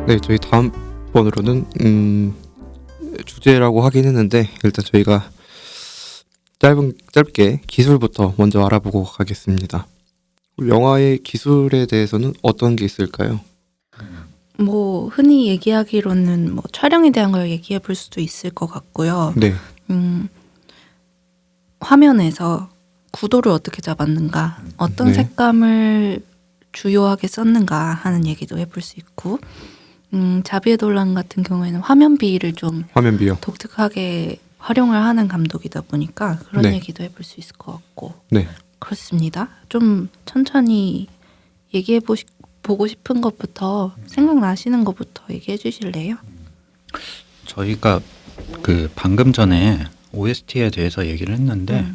네, 저희 다음 번으로는 주제라고 하긴 했는데 일단 저희가 짧게 기술부터 먼저 알아보고 가겠습니다. 영화의 기술에 대해서는 어떤 게 있을까요? 뭐 흔히 얘기하기로는 뭐 촬영에 대한 걸 얘기해 볼 수도 있을 것 같고요. 네, 화면에서 구도를 어떻게 잡았는가, 어떤 네. 색감을 주요하게 썼는가 하는 얘기도 해볼 수 있고, 자비의 돌란 같은 경우에는 화면 비를 좀 화면 비요. 독특하게 활용을 하는 감독이다 보니까 그런 네. 얘기도 해볼 수 있을 것 같고 네, 그렇습니다. 좀 천천히 얘기해 보고 싶은 것부터 생각나시는 것부터 얘기해 주실래요? 저희가 그 방금 전에 OST에 대해서 얘기를 했는데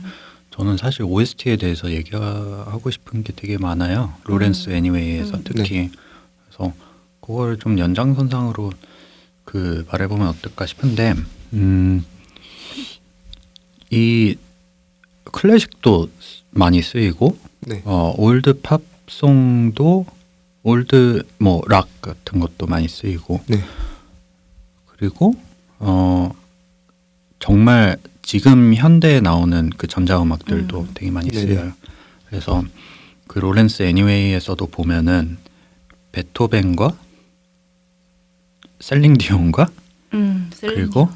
저는 사실 OST에 대해서 얘기하고 싶은 게 되게 많아요. 로렌스 애니웨이에서 특히 그래서 그걸 좀 연장선상으로 그 말해보면 어떨까 싶은데 이 클래식도 많이 쓰이고 네, 올드 팝송도 올드 뭐 락 같은 것도 많이 쓰이고 네, 그리고 정말 지금 현대에 나오는 그 전자음악들도 되게 많이 네네. 쓰여요. 그래서 그 로렌스 애니웨이에서도 보면은 베토벤과 셀링 디온과 그리고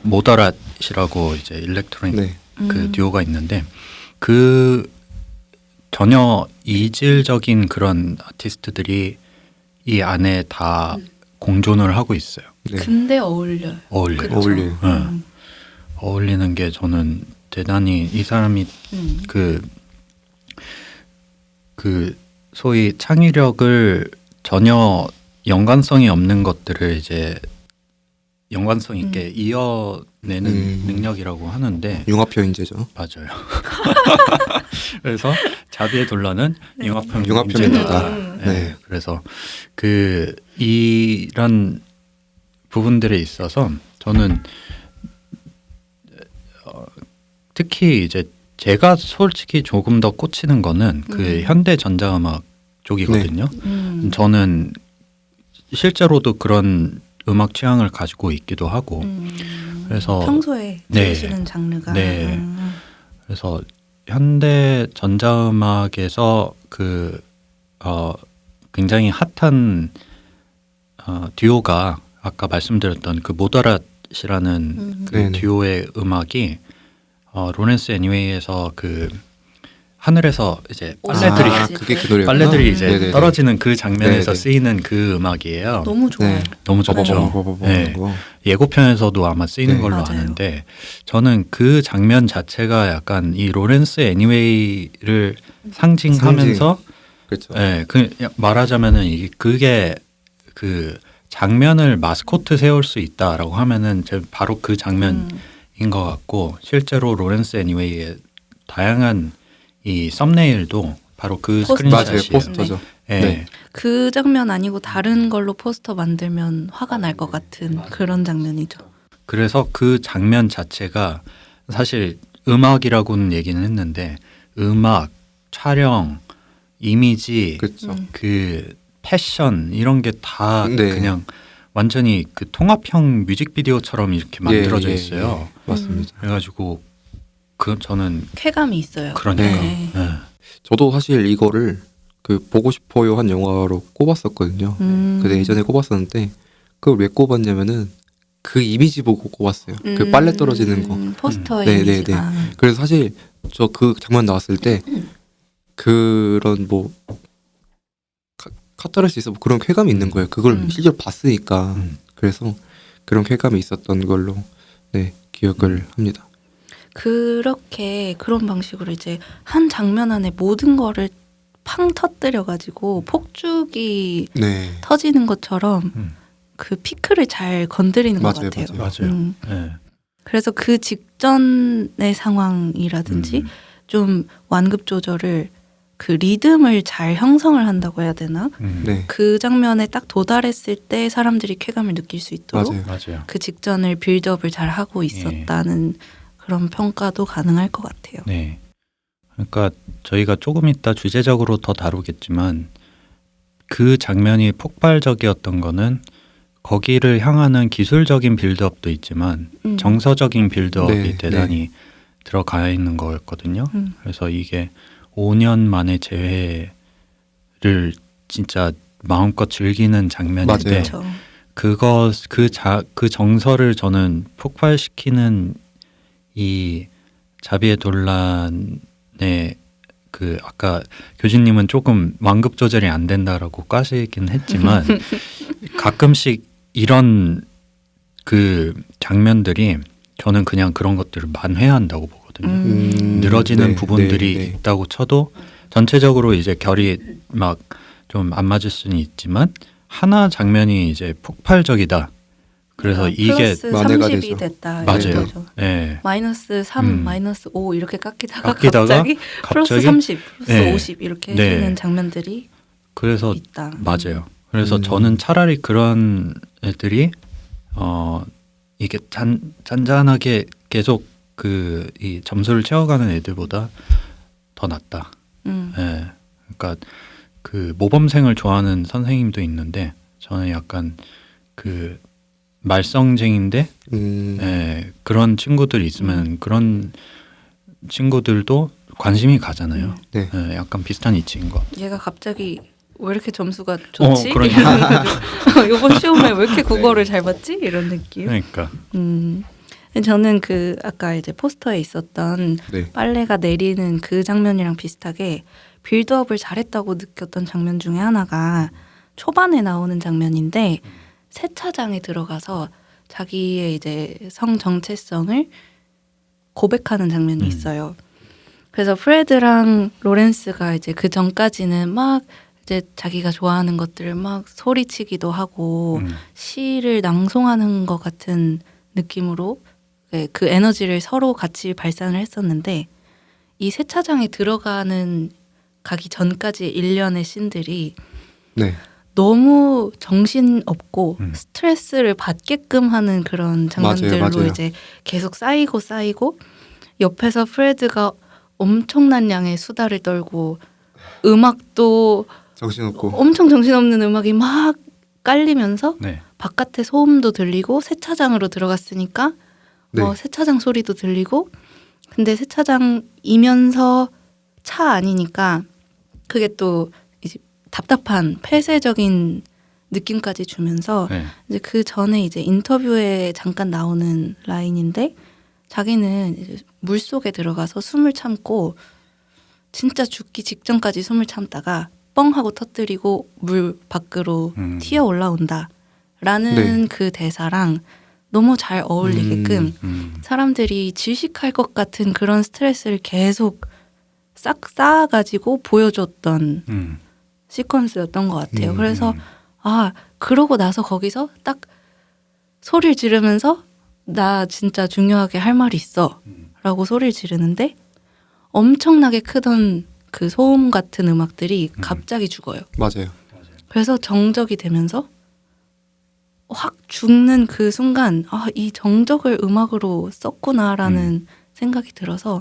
모더랏이라고 이제 일렉트로닉 네, 그 듀오가 있는데 그 전혀 이질적인 그런 아티스트들이 이 안에 다 공존을 하고 있어요. 네. 근데 어울려요. 어울려요. 그쵸? 어울려요. 어울리는 게 저는 대단히 이 사람이 그 소위 창의력을 전혀 연관성이 없는 것들을 이제 연관성 있게 이어내는 능력이라고 하는데 융합 표현제죠. 맞아요. 그래서 자비의 돌라는 융합형 융합형입니다. 문제다. 네. 그래서 그 이런 부분들에 있어서 저는 특히 이제 제가 솔직히 조금 더 꽂히는 거는 그 현대 전자음악 쪽이거든요. 저는 실제로도 그런 음악 취향을 가지고 있기도 하고 그래서 평소에 네. 들으시는 장르가 네. 그래서 현대 전자음악에서 그 굉장히 핫한 듀오가 아까 말씀드렸던 그 모더랏이라는 그 네네. 듀오의 음악이 로렌스 애니웨이에서 그 하늘에서 이제 빨래들이 그게 그 노래였구나. 빨래들이 이제 네네네. 떨어지는 그 장면에서 네네. 쓰이는 그 음악이에요. 너무 좋아요. 네. 너무 좋죠. 버버버버버버 네. 하는 거. 예고편에서도 아마 쓰이는 네. 걸로 맞아요. 아는데 저는 그 장면 자체가 약간 이 로렌스 애니웨이를 상징하면서 그렇죠. 예, 그 말하자면은 이게 그게 그 장면을 마스코트 세울 수 있다라고 하면은 바로 그 장면인 것 같고 실제로 로렌스 애니웨이의 다양한 이 썸네일도 바로 그 포스터. 맞아요. 스크린샷이에요. 포스터죠. 예. 네. 그 장면 아니고 다른 걸로 포스터 만들면 화가 날 것 같은 그런 장면이죠. 그래서 그 장면 자체가 사실 음악이라고는 얘기는 했는데 음악, 촬영, 이미지, 그렇죠. 그 패션 이런 게 다 네. 그냥 완전히 그 통합형 뮤직비디오처럼 이렇게 만들어져 예, 예, 있어요. 예. 맞습니다. 그래가지고 그 저는 쾌감이 있어요. 그러니까 네. 예. 저도 사실 이거를 그 보고 싶어요 한 영화로 꼽았었거든요. 근데 예전에 꼽았었는데 그걸 왜 꼽았냐면은 그 이미지 보고 꼽았어요. 그 빨래 떨어지는 거. 포스터의 네, 네, 이미지가. 그래서 사실 저 그 장면 나왔을 때 그런 뭐 카타르시스 뭐 그런 쾌감이 있는 거예요. 그걸 실제로 봤으니까. 그래서 그런 쾌감이 있었던 걸로 네, 기억을 합니다. 그렇게 그런 방식으로 이제 한 장면 안에 모든 거를 팡 터뜨려 가지고 폭죽이 네. 터지는 것처럼 그 피크를 잘 건드리는 것 맞아요, 같아요. 맞아요. 예. 그래서 그 직전의 상황이라든지 좀 완급 조절을 그 리듬을 잘 형성을 한다고 해야 되나? 네. 그 장면에 딱 도달했을 때 사람들이 쾌감을 느낄 수 있도록 맞아요. 맞아요. 그 직전을 빌드업을 잘 하고 있었다는 그런 평가도 가능할 것 같아요. 네. 그러니까 저희가 조금 이따 주제적으로 더 다루겠지만 그 장면이 폭발적이었던 거는 거기를 향하는 기술적인 빌드업도 있지만 정서적인 빌드업이 네, 대단히 들어가 있는 거였거든요. 음. 그래서 이게 5년 만에 재회를 진짜 마음껏 즐기는 장면인데 맞아요. 그렇죠. 그 정서를 저는 폭발시키는 이 자비의 논란의 그 아까 교수님은 조금 완급 조절이 안 된다라고 까시긴 했지만 가끔씩 이런 그 장면들이 저는 그냥 그런 것들을 만회한다고 보거든요. 늘어지는 네, 부분들이 네, 네. 있다고 쳐도 전체적으로 이제 결이 막 좀 안 맞을 수는 있지만 하나 장면이 이제 폭발적이다. 그래서 이게 플러스 만회가 30이 되죠. 됐다. 맞아요. 이런 거죠. 예. 마이너스 3, 음. 마이너스 5 이렇게 깎이다가 깎이다가 플러스 갑자기 30, 플러스 네. 50 이렇게 네. 해주는 장면들이 그래서 있다. 맞아요. 그래서 음. 저는 차라리 그런 애들이 이게 잔잔하게 계속 그 이 점수를 채워가는 애들보다 더 낫다. 예. 그러니까 그 모범생을 좋아하는 선생님도 있는데 저는 약간 그 말썽쟁인데 예, 그런 친구들이 있으면 그런 친구들도 관심이 가잖아요. 네. 예, 약간 비슷한 이치인 것 같아요. 얘가 갑자기 왜 이렇게 점수가 좋지? 그러니까. 이번 시험에 왜 이렇게 국어를 잘 봤지? 이런 느낌. 그러니까. 저는 그 아까 이제 포스터에 있었던 네. 빨래가 내리는 그 장면이랑 비슷하게 빌드업을 잘했다고 느꼈던 장면 중에 하나가 초반에 나오는 장면인데 세차장에 들어가서 자기의 이제 성 정체성을 고백하는 장면이 있어요. 그래서 프레드랑 로렌스가 이제 그 전까지는 막 이제 자기가 좋아하는 것들을 막 소리치기도 하고 시를 낭송하는 것 같은 느낌으로 그 에너지를 서로 같이 발산을 했었는데 이 세차장에 들어가는 가기 전까지 일련의 씬들이 네. 너무 정신없고 스트레스를 받게끔 하는 그런 장면들로 맞아요. 이제 계속 쌓이고 옆에서 프레드가 엄청난 양의 수다를 떨고 음악도 정신없고. 엄청 정신없는 음악이 막 깔리면서 네. 바깥에 소음도 들리고 세차장으로 들어갔으니까 네. 세차장 소리도 들리고 근데 세차장이면서 차 아니니까 그게 또 이제 답답한 폐쇄적인 느낌까지 주면서 네. 이제 그 전에 이제 인터뷰에 잠깐 나오는 라인인데 자기는 이제 물 속에 들어가서 숨을 참고 진짜 죽기 직전까지 숨을 참다가 뻥 하고 터뜨리고 물 밖으로 튀어 올라온다라는 네. 그 대사랑 너무 잘 어울리게끔 사람들이 질식할 것 같은 그런 스트레스를 계속 싹 쌓아가지고 보여줬던 시퀀스였던 것 같아요. 그래서 그러고 나서 거기서 딱 소리를 지르면서 나 진짜 중요하게 할 말이 있어 라고 소리를 지르는데 엄청나게 크던 그 소음 같은 음악들이 갑자기 죽어요. 맞아요. 그래서 정적이 되면서 확 죽는 그 순간 이 정적을 음악으로 썼구나라는 생각이 들어서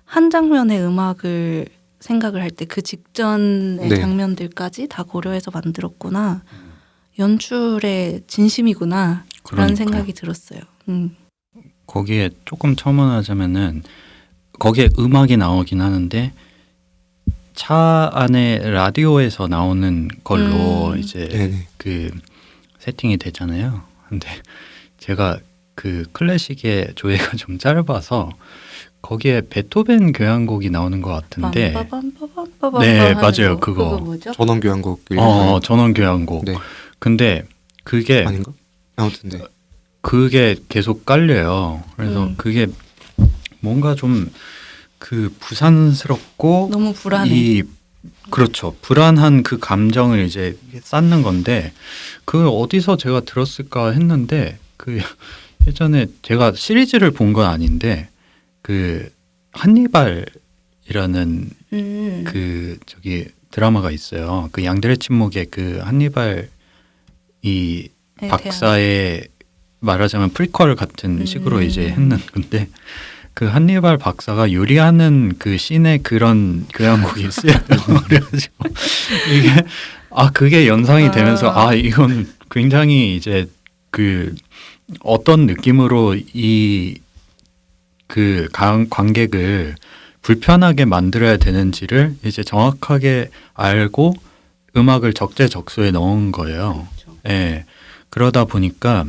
한 장면의 음악을 생각을 할 때 그 직전의 네. 장면들까지 다 고려해서 만들었구나. 연출의 진심이구나 라는 그러니까요. 생각이 들었어요. 거기에 조금 첨언하자면은 거기에 음악이 나오긴 하는데 차 안에 라디오에서 나오는 걸로 이제 네네. 그 세팅이 되잖아요. 근데 제가 그 클래식의 조예가 좀 짧아서 거기에 베토벤 교향곡이 나오는 것 같은데 빰빠밤빠밤빠밤 네, 하는 맞아요. 거. 그거. 뭐죠? 전원 교향곡. 전원 교향곡. 네. 근데 그게 아닌가? 아무튼 네. 그게 계속 깔려요. 그래서 그게 뭔가 좀 그 부산스럽고 너무 불안해. 그렇죠. 불안한 그 감정을 이제 쌓는 건데 그 어디서 제가 들었을까 했는데 그 예전에 제가 시리즈를 본 건 아닌데 그 한니발이라는 그 저기 드라마가 있어요. 그 양들의 침묵의 그 한니발 이 네, 박사의 말하자면 프리퀄 같은 식으로 이제 했는 건데 그 한니발 박사가 요리하는 그 씬에 그런 교향곡이 쓰여요. 그래가지고 이게 그게 연상이 되면서 이건 굉장히 이제 그 어떤 느낌으로 이 그 관객을 불편하게 만들어야 되는지를 이제 정확하게 알고 음악을 적재적소에 넣은 거예요. 그렇죠. 예. 그러다 보니까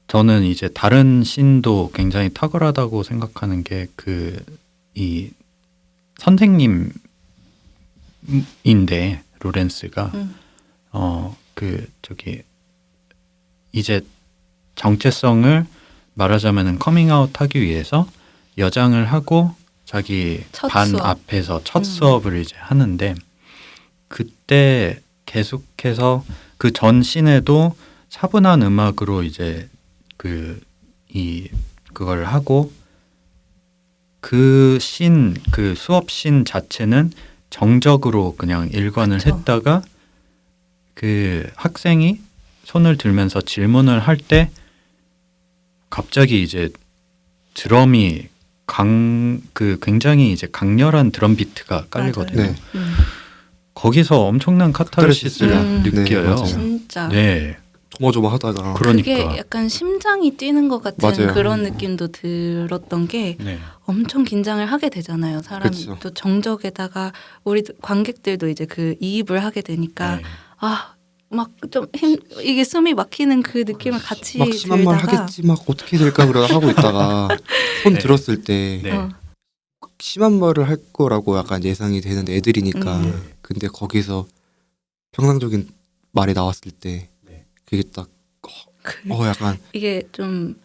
저는 이제 다른 씬도 굉장히 탁월하다고 생각하는 게 이 선생님인데 로렌스가 이제 정체성을 말하자면은 커밍아웃 하기 위해서 여장을 하고 자기 첫 반 수업. 앞에서 첫 수업을 이제 하는데 그때 계속해서 그 전 씬에도 차분한 음악으로 이제 그걸 하고 그 수업 씬 자체는 정적으로 그냥 일관을 그쵸. 했다가 그 학생이 손을 들면서 질문을 할 때 갑자기 이제 드럼이 굉장히 이제 강렬한 드럼 비트가 깔리거든요. 네. 거기서 엄청난 카타르시스를 카타르시스를 느껴요. 네, 맞아요. 진짜. 네. 조마조마하다가 그러니까. 그게 약간 심장이 뛰는 것 같은 맞아요. 그런 느낌도 들었던 게 네. 엄청 긴장을 하게 되잖아요. 사람이 그쵸. 또 정적에다가 우리 관객들도 이제 그 이입을 하게 되니까 네. 막 좀 이게 숨이 막히는 그 느낌을 같이 막 심한 말 들다가 하겠지 막 어떻게 될까 그러다 하고 있다가 손 네. 들었을 때 네. 심한 말을 할 거라고 약간 예상이 되는 애들이니까 근데 거기서 평상적인 말이 나왔을 때 네. 그게 딱 약간 이게 좀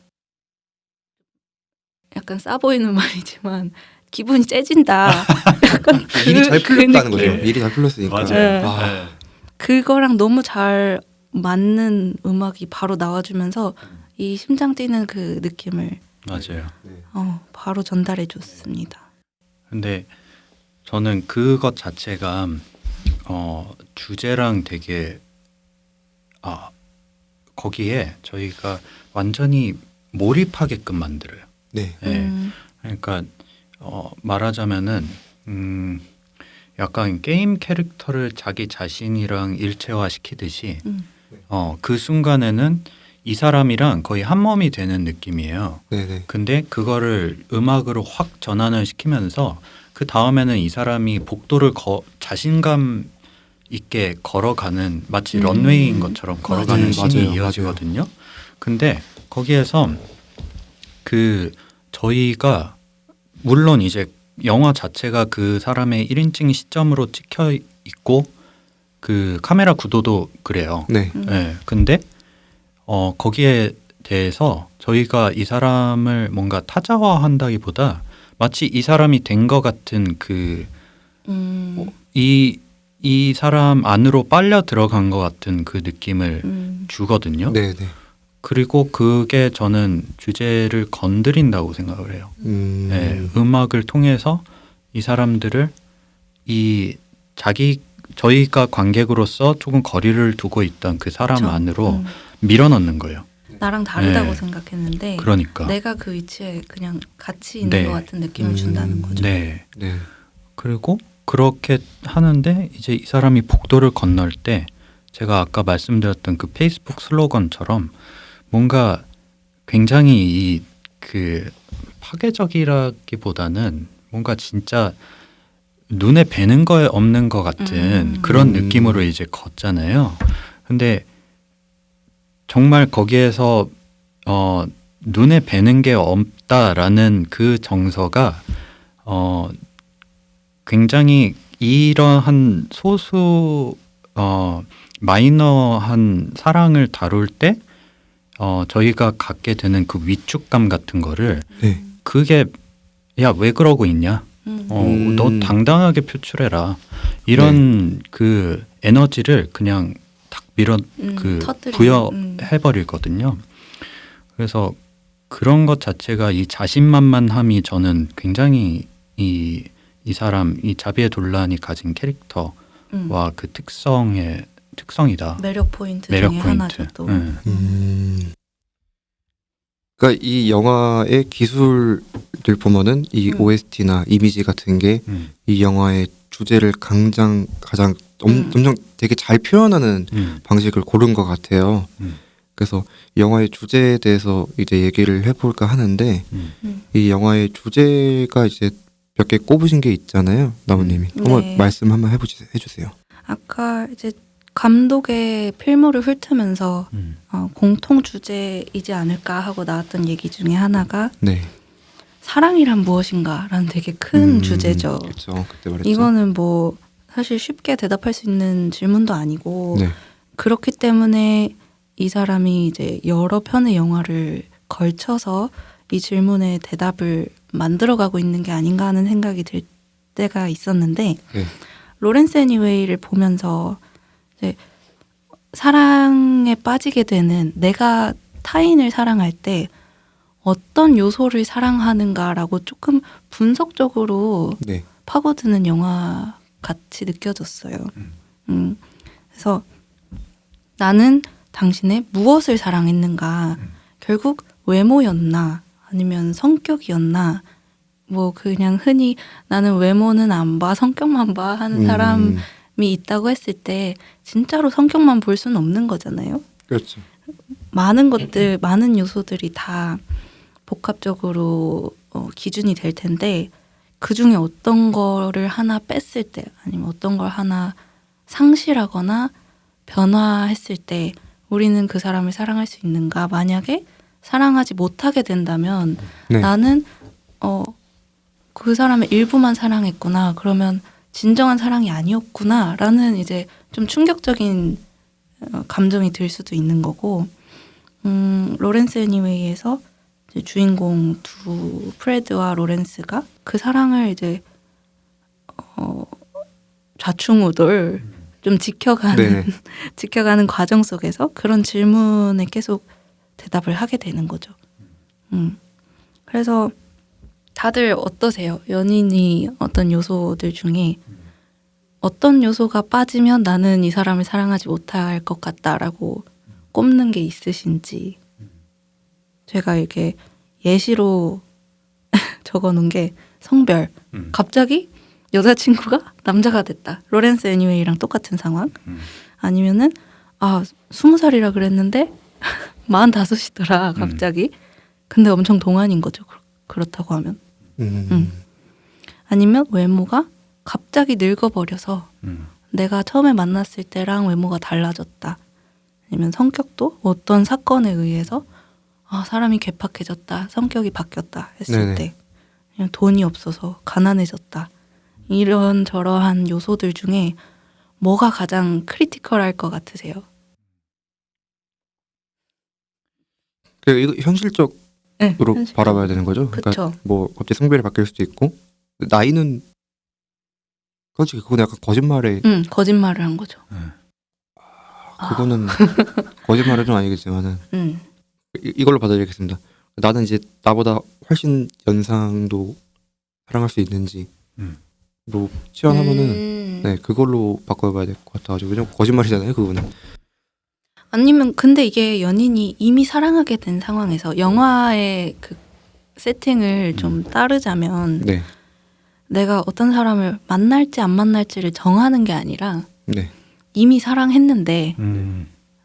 약간 싸 보이는 말이지만 기분이 째진다. 약간 일이 잘 풀렸다는 느낌. 거죠. 일이 잘 풀렸으니까. 맞아요. 아, 네. 그거랑 너무 잘 맞는 음악이 바로 나와주면서 이 심장 뛰는 그 느낌을 맞아요. 바로 전달해 줬습니다. 근데 저는 그것 자체가 주제랑 되게 거기에 저희가 완전히 몰입하게끔 만들어요. 네. 네. 그러니까 말하자면은 약간 게임 캐릭터를 자기 자신이랑 일체화 시키듯이 그 순간에는 이 사람이랑 거의 한 몸이 되는 느낌이에요. 네네. 근데 그거를 음악으로 확 전환을 시키면서 그 다음에는 이 사람이 복도를 자신감 있게 걸어가는 마치 런웨이인 것처럼 걸어가는 맞아요. 씬이 맞아요. 이어지거든요. 근데 거기에서 저희가 물론 이제 영화 자체가 그 사람의 1인칭 시점으로 찍혀 있고 그 카메라 구도도 그래요. 네. 네. 근데 거기에 대해서 저희가 이 사람을 뭔가 타자화한다기보다 마치 이 사람이 된 것 같은 이 사람 안으로 빨려 들어간 것 같은 그 느낌을 주거든요. 네네. 그리고 그게 저는 주제를 건드린다고 생각을 해요. 네, 음악을 통해서 이 사람들을 저희가 관객으로서 조금 거리를 두고 있던 그 사람 그쵸. 안으로 밀어넣는 거예요. 나랑 다르다고 네. 생각했는데 그러니까. 내가 그 위치에 그냥 같이 있는 네. 것 같은 느낌을 준다는 거죠. 네. 네. 그리고 그렇게 하는데 이제 이 사람이 복도를 건널 때 제가 아까 말씀드렸던 그 페이스북 슬로건처럼 뭔가 굉장히 그 파괴적이라기보다는 뭔가 진짜 눈에 뵈는 거에 없는 것 같은 그런 느낌으로 이제 걷잖아요. 근데 정말 거기에서 눈에 뵈는 게 없다라는 그 정서가 굉장히 이러한 소수 마이너한 사랑을 다룰 때 저희가 갖게 되는 그 위축감 같은 거를 네. 그게 야 왜 그러고 있냐? 너 당당하게 표출해라. 이런 그 에너지를 그냥 탁 부여해버리거든요. 그래서 그런 것 자체가 이 자신만만함이 저는 굉장히 이 사람 이 자비의 돌란이 가진 캐릭터와 그 특성이다. 매력 포인트 매력 중에 포인트. 하나죠. 또. 그러니까 이 영화의 기술을 보면은 이 OST나 이미지 같은 게 이 영화의 주제를 가장 엄청 되게 잘 표현하는 방식을 고른 것 같아요. 그래서 이 영화의 주제에 대해서 이제 얘기를 해볼까 하는데 이 영화의 주제가 이제 몇 개 꼽으신 게 있잖아요, 나무님이. 한번 네. 말씀 한번 해주세요. 아까 이제 감독의 필모를 훑으면서 공통 주제이지 않을까 하고 나왔던 얘기 중에 하나가 네. 사랑이란 무엇인가라는 되게 큰 주제죠. 그렇죠. 그때 말했죠. 이거는 뭐 사실 쉽게 대답할 수 있는 질문도 아니고 네. 그렇기 때문에 이 사람이 이제 여러 편의 영화를 걸쳐서 이 질문에 대답을 만들어가고 있는 게 아닌가 하는 생각이 들 때가 있었는데 네. 로렌스 애니웨이를 보면서 이제 사랑에 빠지게 되는 내가 타인을 사랑할 때 어떤 요소를 사랑하는가라고 조금 분석적으로 네. 파고드는 영화 같이 느껴졌어요. 그래서 나는 당신의 무엇을 사랑했는가? 결국 외모였나? 아니면 성격이었나? 뭐 그냥 흔히 나는 외모는 안 봐, 성격만 봐 하는 사람이 있다고 했을 때 진짜로 성격만 볼 수는 없는 거잖아요. 그렇죠. 많은 것들, 많은 요소들이 다 복합적으로 기준이 될 텐데 그 중에 어떤 거를 하나 뺐을 때 아니면 어떤 걸 하나 상실하거나 변화했을 때 우리는 그 사람을 사랑할 수 있는가? 만약에 사랑하지 못하게 된다면 네. 나는 그 사람의 일부만 사랑했구나. 그러면 진정한 사랑이 아니었구나라는 이제 좀 충격적인 감정이 들 수도 있는 거고 로렌스 애니웨이에서 이제 주인공 두 프레드와 로렌스가 그 사랑을 이제 좌충우돌 좀 지켜가는 네. 지켜가는 과정 속에서 그런 질문에 계속 대답을 하게 되는 거죠. 그래서 다들 어떠세요? 연인이 어떤 요소들 중에 어떤 요소가 빠지면 나는 이 사람을 사랑하지 못할 것 같다라고 꼽는 게 있으신지. 제가 이렇게 예시로 적어놓은 게 성별. 갑자기 여자친구가 남자가 됐다. 로렌스 애니웨이랑 똑같은 상황. 아니면은 20살이라 그랬는데 45이더라 갑자기. 근데 엄청 동안인 거죠. 그렇다고 하면. 아니면 외모가 갑자기 늙어버려서 내가 처음에 만났을 때랑 외모가 달라졌다. 아니면 성격도 어떤 사건에 의해서 사람이 괴팍해졌다. 성격이 바뀌었다 했을 네네. 때 그냥 돈이 없어서 가난해졌다. 이런 저러한 요소들 중에 뭐가 가장 크리티컬할 것 같으세요? 이거 현실적으로 네, 현실적으로. 바라봐야 되는 거죠. 그러니까 그쵸. 뭐 갑자기 성별이 바뀔 수도 있고 나이는 솔직히 그건 약간 거짓말에 거짓말을 한 거죠. 그거는 거짓말은 좀 아니겠지만은 이걸로 받아들이겠습니다. 나는 이제 나보다 훨씬 연상도 사랑할 수 있는지 로 치환하면은 네 그걸로 바꿔봐야 될 것 같아가지고 왜냐면 거짓말이잖아요 그거는. 아니면 근데 이게 연인이 이미 사랑하게 된 상황에서 영화의 그 세팅을 좀 따르자면 네. 내가 어떤 사람을 만날지 안 만날지를 정하는 게 아니라 네. 이미 사랑했는데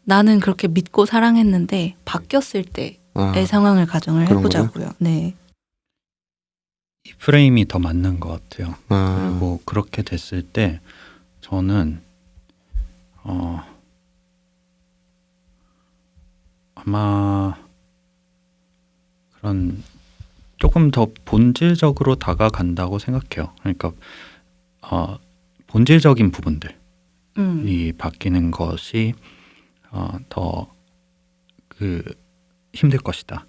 나는 그렇게 믿고 사랑했는데 바뀌었을 때의 상황을 가정을 그런 해보자고요. 네. 이 프레임이 더 맞는 것 같아요. 아. 그리고 그렇게 됐을 때 저는 아마 그런 조금 더 본질적으로 다가간다고 생각해요. 그러니까 본질적인 부분들이 바뀌는 것이 더 힘들 것이다.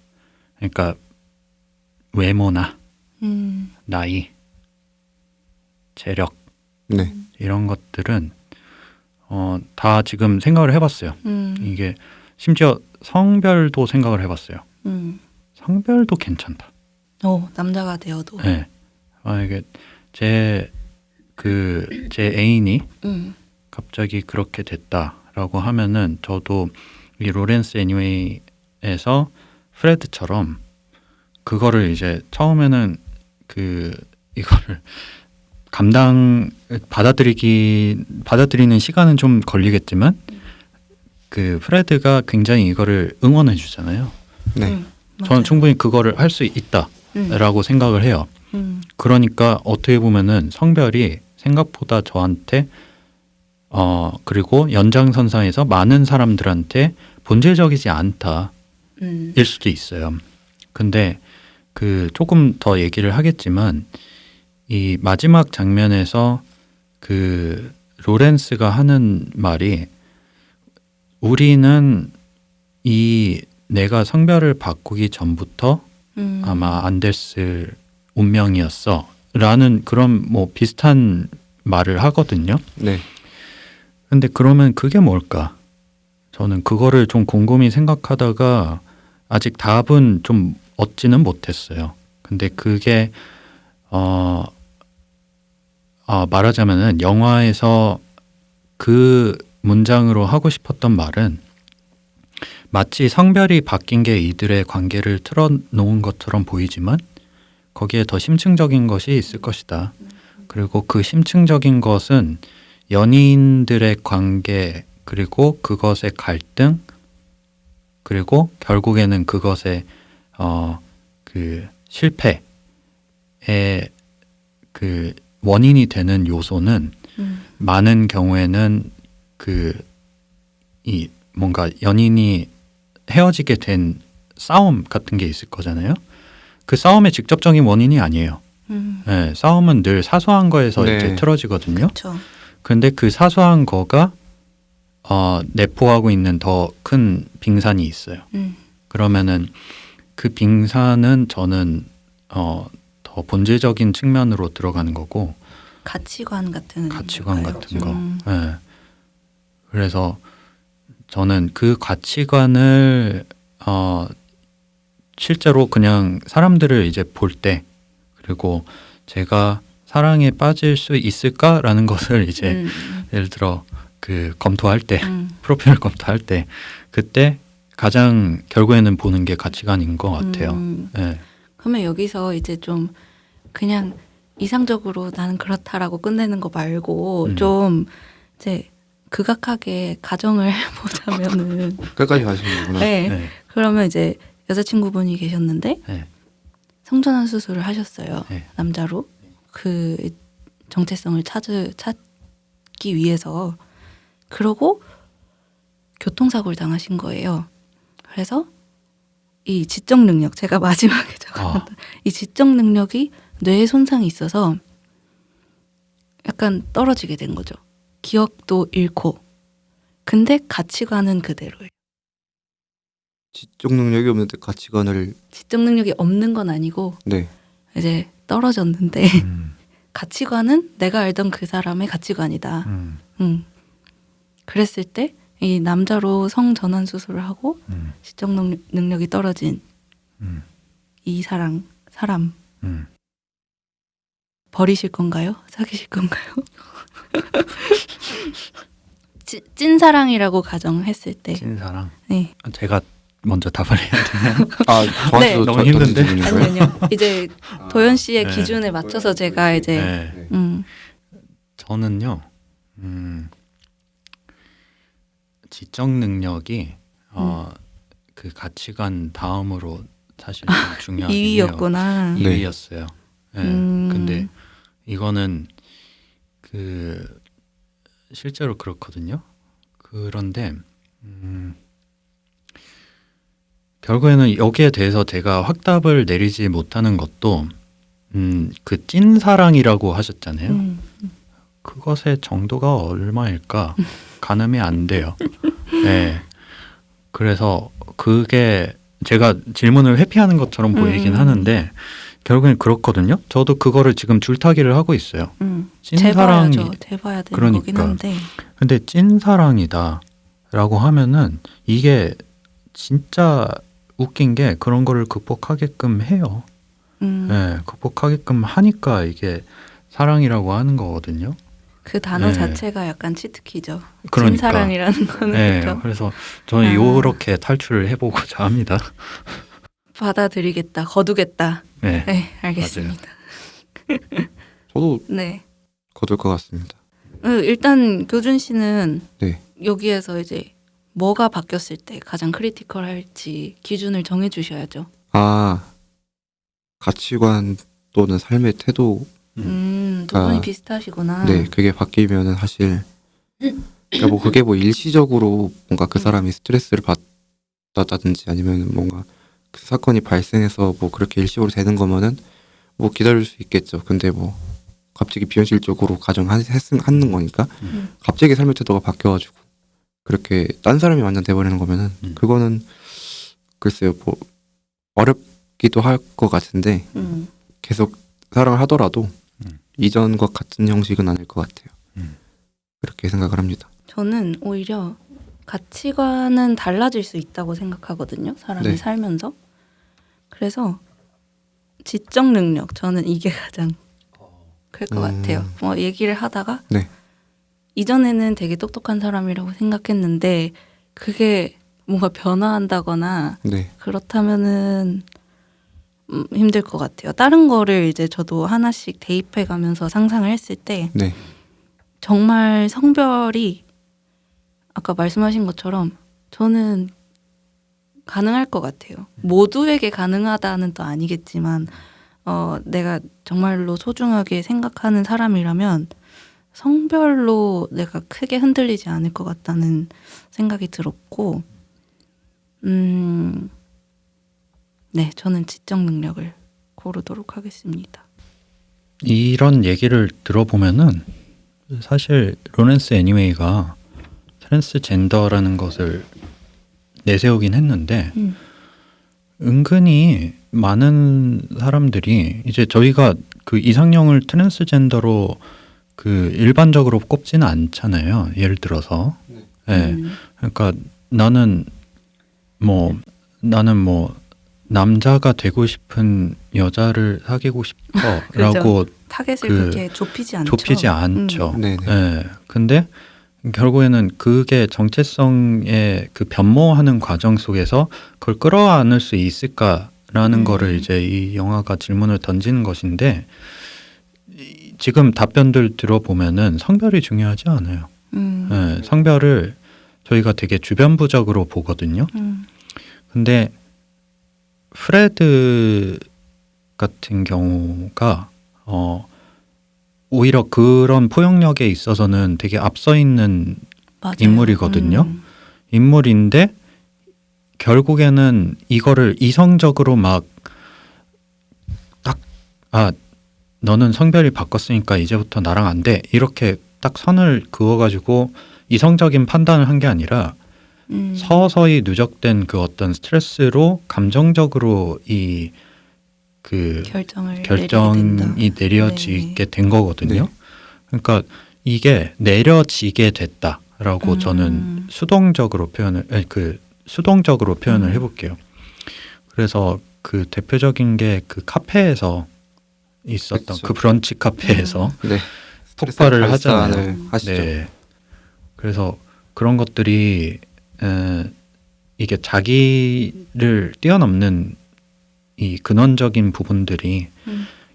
그러니까 외모나 나이, 재력 네. 이런 것들은 다 지금 생각을 해봤어요. 이게 심지어 성별도 생각을 해봤어요. 성별도 괜찮다. 남자가 되어도. 네. 만약에 제 애인이 갑자기 그렇게 됐다라고 하면은 저도 이 로렌스 애니웨이에서 프레드처럼 그거를 이제 처음에는 이거를 받아들이는 시간은 좀 걸리겠지만 그 프레드가 굉장히 이거를 응원해 주잖아요. 네. 저는 맞아요. 충분히 그거를 할 수 있다라고 생각을 해요. 그러니까 어떻게 보면은 성별이 생각보다 저한테 그리고 연장선상에서 많은 사람들한테 본질적이지 않다 일 수도 있어요. 근데 그 조금 더 얘기를 하겠지만 이 마지막 장면에서 그 로렌스가 하는 말이 우리는 내가 성별을 바꾸기 전부터 아마 안 됐을 운명이었어 라는 그런 뭐 비슷한 말을 하거든요. 네. 근데 그러면 그게 뭘까? 저는 그거를 좀 곰곰이 생각하다가 아직 답은 좀 얻지는 못했어요. 근데 그게 말하자면은 영화에서 그 문장으로 하고 싶었던 말은 마치 성별이 바뀐 게 이들의 관계를 틀어놓은 것처럼 보이지만 거기에 더 심층적인 것이 있을 것이다. 그리고 그 심층적인 것은 연인들의 관계 그리고 그것의 갈등 그리고 결국에는 그것의 그 실패의 그 원인이 되는 요소는 많은 경우에는 이 뭔가 연인이 헤어지게 된 싸움 같은 게 있을 거잖아요. 그 싸움의 직접적인 원인이 아니에요. 네, 싸움은 늘 사소한 거에서 네. 이제 틀어지거든요. 그렇죠. 근데 그 사소한 거가 내포하고 있는 더 큰 빙산이 있어요. 그러면은 그 빙산은 저는 더 본질적인 측면으로 들어가는 거고 가치관 같은 가치관 건가요? 같은 거. 네. 그래서 저는 그 가치관을 실제로 그냥 사람들을 이제 볼 때 그리고 제가 사랑에 빠질 수 있을까라는 것을 이제 예를 들어 그 검토할 때 프로필을 검토할 때 그때 가장 결국에는 보는 게 가치관인 것 같아요. 네. 그러면 여기서 이제 좀 그냥 이상적으로 나는 그렇다라고 끝내는 거 말고 좀 이제 극악하게 가정을 보자면은 끝까지 가시는구나. 네. 네. 그러면 이제 여자친구분이 계셨는데 네. 성전환 수술을 하셨어요. 네. 남자로 그 정체성을 찾기 위해서 그러고 교통사고를 당하신 거예요. 그래서 이 지적 능력 제가 마지막에 적었던 이 지적 능력이 뇌에 손상이 있어서 약간 떨어지게 된 거죠. 기억도 잃고 근데 가치관은 그대로예요. 지적 능력이 없는데 가치관을 지적 능력이 없는 건 아니고 네. 이제 떨어졌는데 가치관은 내가 알던 그 사람의 가치관이다. 그랬을 때 이 남자로 성전환 수술을 하고 지적 능력이 떨어진 이 사람 버리실 건가요? 사귀실 건가요? 찐사랑이라고 가정했을 때 찐사랑. 네. 제가 먼저 답을 해야 되나요? 저한테도 네. 너무 힘든데? 질문인가요? 아니요. 이제 도현 씨의 네. 기준에 맞춰서 제가 이제 네. 저는요. 지적 능력이 그 가치관 다음으로 사실 좀 중요하긴 해요. 2위였구나. 2위였어요. 네. 근데 이거는 그 실제로 그렇거든요. 그런데 결국에는 여기에 대해서 제가 확답을 내리지 못하는 것도 그 찐사랑이라고 하셨잖아요. 그것의 정도가 얼마일까 가늠이 안 돼요. 네. 그래서 그게 제가 질문을 회피하는 것처럼 보이긴 하는데 결국엔 그렇거든요. 저도 그거를 지금 줄타기를 하고 있어요. 찐사랑이 재봐야 되는 그러니까. 거긴 한데. 근데 찐사랑이다라고 하면은 이게 진짜 웃긴 게 그런 거를 극복하게끔 해요. 네, 극복하게끔 하니까 이게 사랑이라고 하는 거거든요. 그 단어 네. 자체가 약간 치트키죠. 그러니까. 찐사랑이라는 거는 네, 그렇죠? 그래서 저는 요렇게 탈출을 해보고자 합니다. 받아들이겠다, 거두겠다. 네. 네, 알겠습니다. 저도 네. 거둘 것 같습니다. 일단 교준 씨는 네. 여기에서 이제 뭐가 바뀌었을 때 가장 크리티컬할지 기준을 정해 주셔야죠. 아, 가치관 또는 삶의 태도, 두 분이 비슷하시구나. 네, 그게 바뀌면은 사실 그러니까 뭐 그게 뭐 일시적으로 뭔가 그 사람이 스트레스를 받았다든지 아니면 뭔가 그 사건이 발생해서 뭐 그렇게 일시적으로 되는 거면은 뭐 기다릴 수 있겠죠. 근데 뭐 갑자기 비현실적으로 하는 거니까 갑자기 삶의 태도가 바뀌어가지고 그렇게 딴 사람이 완전 돼버리는 거면은 그거는 글쎄요 뭐 어렵기도 할 것 같은데 계속 사랑을 하더라도 이전과 같은 형식은 아닐 것 같아요. 그렇게 생각을 합니다. 저는 오히려 가치관은 달라질 수 있다고 생각하거든요. 사람이 네. 살면서. 그래서 지적 능력, 저는 이게 가장 클 것 같아요. 뭐 얘기를 하다가 네. 이전에는 되게 똑똑한 사람이라고 생각했는데 그게 뭔가 변화한다거나 네. 그렇다면은 힘들 것 같아요. 다른 거를 이제 저도 하나씩 대입해 가면서 상상을 했을 때 네. 정말 성별이 아까 말씀하신 것처럼 저는 가능할 것 같아요. 모두에게 가능하다는 또 아니겠지만 내가 정말로 소중하게 생각하는 사람이라면 성별로 내가 크게 흔들리지 않을 것 같다는 생각이 들었고 네, 저는 지적 능력을 고르도록 하겠습니다. 이런 얘기를 들어보면은 사실 로렌스 애니웨이가 트랜스젠더라는 것을 내세우긴 했는데 은근히 많은 사람들이 이제 저희가 그 이상형을 트랜스젠더로 그 일반적으로 꼽지는 않잖아요. 예를 들어서 네. 그러니까 나는 뭐 남자가 되고 싶은 여자를 사귀고 싶어라고 타겟을 그 그렇게 좁히지 않죠. 좁히지 않죠. 네네. 네. 근데 결국에는 그게 정체성의 그 변모하는 과정 속에서 그걸 끌어안을 수 있을까라는 거를 이제 이 영화가 질문을 던지는 것인데 지금 답변들 들어보면은 성별이 중요하지 않아요. 네, 성별을 저희가 되게 주변부적으로 보거든요. 근데 프레드 같은 경우가 오히려 그런 포용력에 있어서는 되게 앞서 있는 맞아요. 인물이거든요. 인물인데 결국에는 이거를 이성적으로 막 딱 너는 성별이 바꿨으니까 이제부터 나랑 안 돼. 이렇게 딱 선을 그어가지고 이성적인 판단을 한 게 아니라 서서히 누적된 그 어떤 스트레스로 감정적으로 이 그 결정이 내려지게 된 거거든요. 네. 그러니까 이게 내려지게 됐다라고 저는 수동적으로 표현을 해볼게요. 그래서 그 대표적인 게 그 카페에서 있었던 그쵸. 그 브런치 카페에서 네. 폭발을 하잖아요. 발산을 하시죠. 네. 그래서 그런 것들이 이게 자기를 뛰어넘는 이 근원적인 부분들이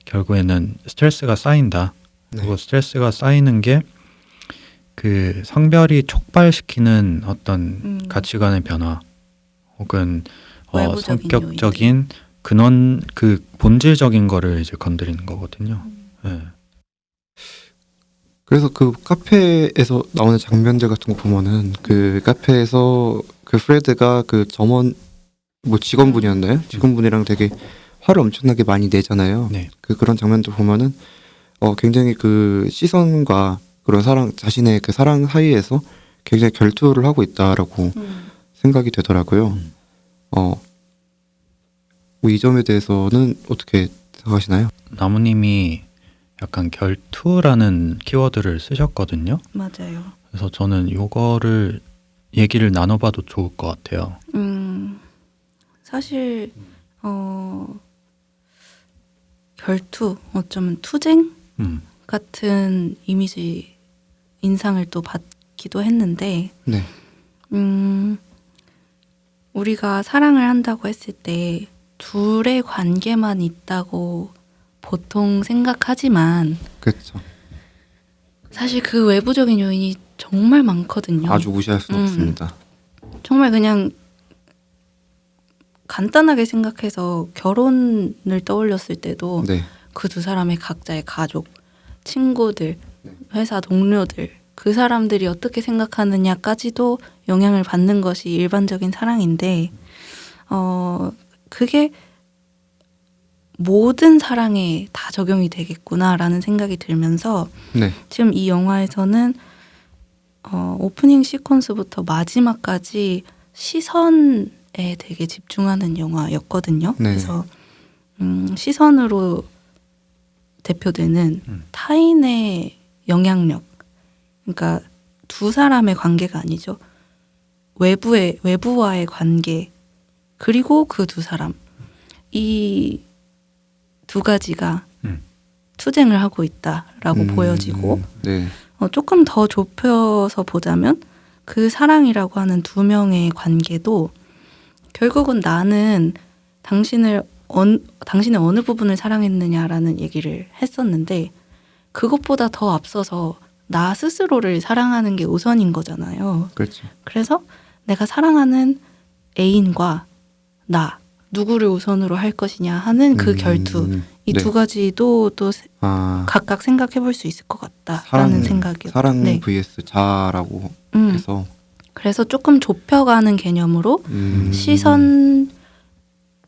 결국에는 스트레스가 쌓인다. 네. 그리고 스트레스가 쌓이는 게 그 성별이 촉발시키는 어떤 가치관의 변화 혹은 외부적인 성격적인 근원 그 본질적인 거를 이제 건드리는 거거든요. 네. 그래서 그 카페에서 나오는 장면들 같은 거 보면은 그 카페에서 그 프레드가 그 점원 뭐 직원분이었나요? 직원분이랑 되게 화를 엄청나게 많이 내잖아요. 네. 그런 장면들 보면은 굉장히 그 시선과 그런 자신의 그 사랑 사이에서 굉장히 결투를 하고 있다라고 생각이 되더라고요. 뭐 이 점에 대해서는 어떻게 생각하시나요? 나무님이 약간 결투라는 키워드를 쓰셨거든요. 맞아요. 그래서 저는 요거를 얘기를 나눠봐도 좋을 것 같아요. 사실 결투, 어쩌면 투쟁 같은 이미지 인상을 또 받기도 했는데 네. 우리가 사랑을 한다고 했을 때 둘의 관계만 있다고 보통 생각하지만 그렇죠. 사실 그 외부적인 요인이 정말 많거든요. 아주 무시할 수는 음. 없습니다. 정말 그냥 간단하게 생각해서 결혼을 떠올렸을 때도 네. 그 두 사람의 각자의 가족, 친구들, 네. 회사 동료들 그 사람들이 어떻게 생각하느냐까지도 영향을 받는 것이 일반적인 사랑인데 그게 모든 사랑에 다 적용이 되겠구나라는 생각이 들면서 네. 지금 이 영화에서는 오프닝 시퀀스부터 마지막까지 시선에 되게 집중하는 영화였거든요. 네. 그래서 시선으로 대표되는 음. 타인의 영향력, 그러니까 두 사람의 관계가 아니죠. 외부와의 관계 그리고 그 두 사람 이 두 가지가 투쟁을 하고 있다라고 보여지고 네. 조금 더 좁혀서 보자면 그 사랑이라고 하는 두 명의 관계도 결국은 나는 당신의 어느 부분을 사랑했느냐라는 얘기를 했었는데 그것보다 더 앞서서 나 스스로를 사랑하는 게 우선인 거잖아요. 그렇죠. 그래서 내가 사랑하는 애인과 나 누구를 우선으로 할 것이냐 하는 그 결투 이 네. 두 가지도 또 아, 각각 생각해 볼 수 있을 것 같다라는 생각이요. 사랑 네. vs 자라고 해서 그래서 조금 좁혀가는 개념으로 음. 시선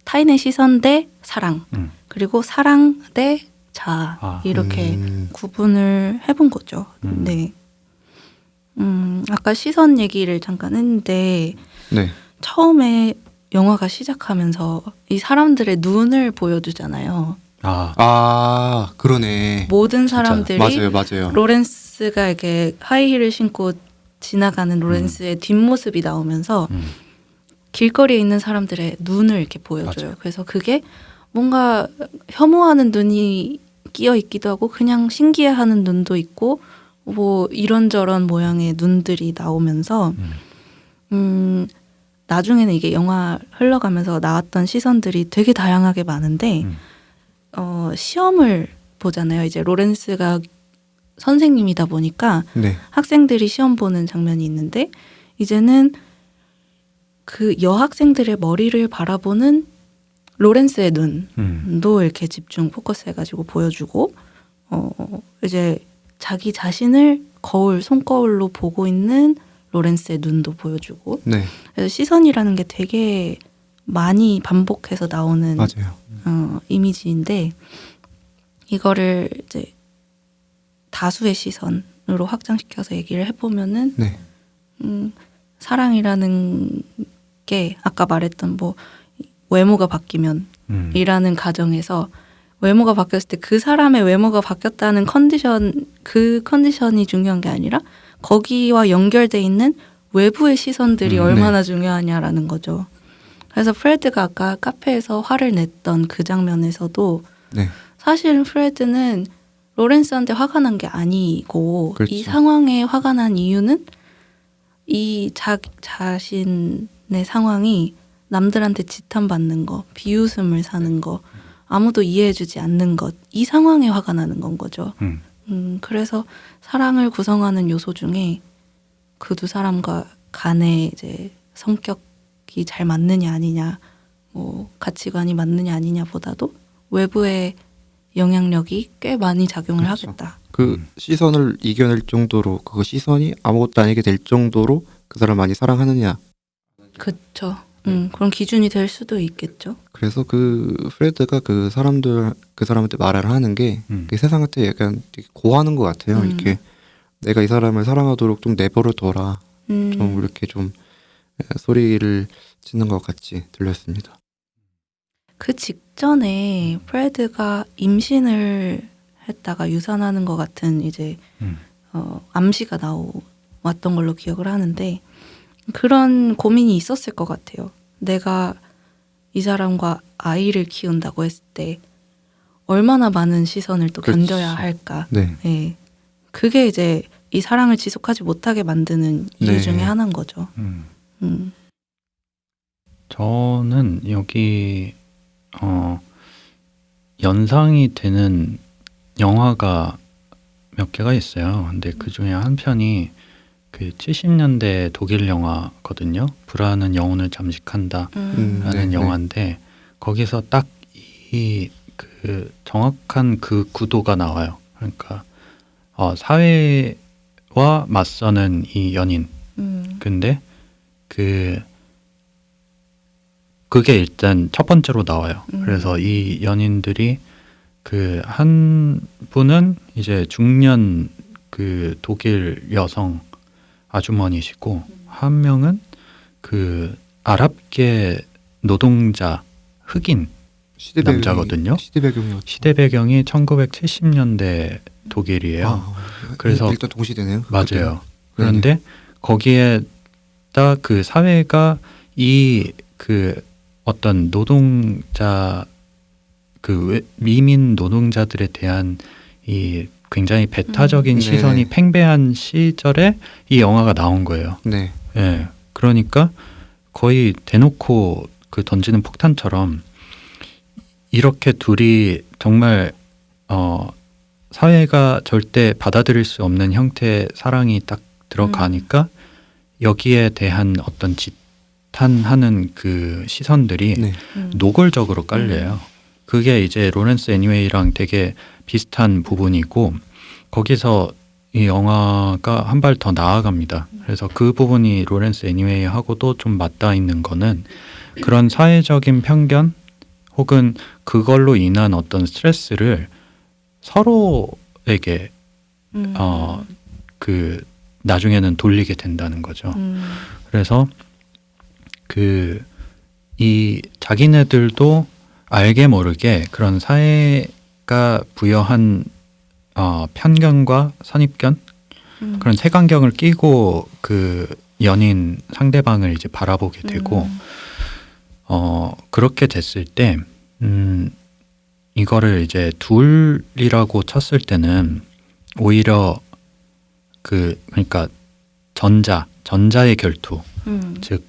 타인의 시선 대 사랑 그리고 사랑 대 자 이렇게 구분을 해본 거죠. 네. 아까 시선 얘기를 잠깐 했는데 네. 처음에 영화가 시작하면서 이 사람들의 눈을 보여주잖아요. 아, 그러네. 모든 사람들이 맞아요. 로렌스가 이렇게 하이힐을 신고 지나가는 로렌스의 뒷모습이 나오면서 길거리에 있는 사람들의 눈을 이렇게 보여줘요. 맞아요. 그래서 그게 뭔가 혐오하는 눈이 끼어 있기도 하고 그냥 신기해하는 눈도 있고 뭐 이런저런 모양의 눈들이 나오면서 나중에는 이게 영화 흘러가면서 나왔던 시선들이 되게 다양하게 많은데 시험을 보잖아요. 이제 로렌스가 선생님이다 보니까 네. 학생들이 시험 보는 장면이 있는데 이제는 그 여학생들의 머리를 바라보는 로렌스의 눈도 이렇게 집중 포커스해가지고 보여주고 이제 자기 자신을 손거울로 보고 있는 로렌스의 눈도 보여주고 네. 그래서 시선이라는 게 되게 많이 반복해서 나오는 맞아요. 이미지인데 이거를 이제 다수의 시선으로 확장시켜서 얘기를 해보면은 네. 사랑이라는 게 아까 말했던 뭐 외모가 바뀌면 이라는 가정에서 외모가 바뀌었을 때 그 사람의 외모가 바뀌었다는 그 컨디션이 중요한 게 아니라 거기와 연결돼 있는 외부의 시선들이 얼마나 중요하냐라는 거죠. 그래서 프레드가 아까 카페에서 화를 냈던 그 장면에서도 네. 사실은 프레드는 로렌스한테 화가 난 게 아니고 그렇죠. 이 상황에 화가 난 이유는 이 자신의 상황이 남들한테 지탄받는 거, 비웃음을 사는 거, 아무도 이해해주지 않는 것, 이 상황에 화가 나는 건 거죠. 그래서 사랑을 구성하는 요소 중에 그 두 사람과 간의 이제 성격이 잘 맞느냐 아니냐, 뭐 가치관이 맞느냐 아니냐보다도 외부의 영향력이 꽤 많이 작용을 그렇죠. 하겠다. 그 시선을 이겨낼 정도로 그 시선이 아무것도 아니게 될 정도로 그 사람 많이 사랑하느냐. 그렇죠. 그런 기준이 될 수도 있겠죠. 그래서 그 프레드가 그 사람한테 말을 하는 게 세상한테 약간 되게 고하는 것 같아요. 이렇게 내가 이 사람을 사랑하도록 좀 내버려 둬라. 좀 이렇게 좀 소리를 치는 것 같이 들렸습니다. 그 직전에 프레드가 임신을 했다가 유산하는 것 같은 이제 암시가 나왔던 걸로 기억을 하는데 그런 고민이 있었을 것 같아요. 내가 이 사람과 아이를 키운다고 했을 때 얼마나 많은 시선을 또 그렇지. 견뎌야 할까. 네. 네. 그게 이제 이 사랑을 지속하지 못하게 만드는 이유 네. 중에 하나인 거죠. 저는 여기 연상이 되는 영화가 몇 개가 있어요. 근데 그 중에 한 편이 그 70년대 독일 영화거든요. 불안은 영혼을 잠식한다라는 네, 영화인데 거기서 딱 이 그 정확한 그 구도가 나와요. 그러니까 사회와 맞서는 이 연인. 근데 그게 일단 첫 번째로 나와요. 그래서 이 연인들이 그 한 분은 이제 중년 그 독일 여성 아주머니시고 한 명은 그 아랍계 노동자 흑인 남자거든요. 시대 배경이 1970년대 독일이에요. 그래서 일단 동시대네요. 맞아요. 그런데 거기에다 그 사회가 이 그 어떤 노동자 그 미민 노동자들에 대한 이 굉장히 배타적인 시선이 팽배한 시절에 이 영화가 나온 거예요. 네. 예. 그러니까 거의 대놓고 그 던지는 폭탄처럼 이렇게 둘이 정말 사회가 절대 받아들일 수 없는 형태의 사랑이 딱 들어가니까 여기에 대한 어떤 지탄하는 그 시선들이 노골적으로 깔려요. 그게 이제 로렌스 애니웨이랑 되게 비슷한 부분이고 거기서 이 영화가 한 발 더 나아갑니다. 그래서 그 부분이 로렌스 애니웨이하고도 좀 맞닿아 있는 거는 그런 사회적인 편견 혹은 그걸로 인한 어떤 스트레스를 서로에게 그 나중에는 돌리게 된다는 거죠. 그래서 이 자기네들도 알게 모르게 그런 사회가 부여한 편견과 선입견 그런 색안경을 끼고 그 연인 상대방을 이제 바라보게 되고 그렇게 됐을 때 이거를 이제 둘이라고 쳤을 때는 오히려 그러니까 전자의 결투 즉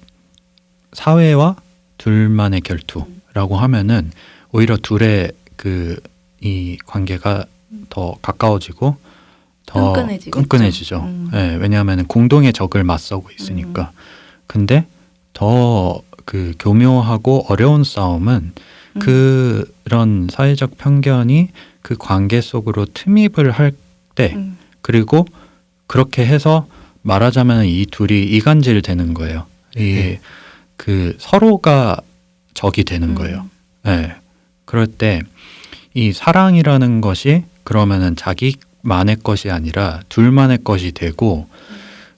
사회와 둘만의 결투라고 하면은 오히려 둘의 이 관계가 더 가까워지고 더 끈끈해지죠. 네, 왜냐하면 공동의 적을 맞서고 있으니까. 근데 더 그 교묘하고 어려운 싸움은 그런 사회적 편견이 그 관계 속으로 틈입을 할 때 그리고 그렇게 해서 말하자면 이 둘이 이간질 되는 거예요. 그 서로가 적이 되는 거예요. 네. 그럴 때 이 사랑이라는 것이 그러면은 자기만의 것이 아니라 둘만의 것이 되고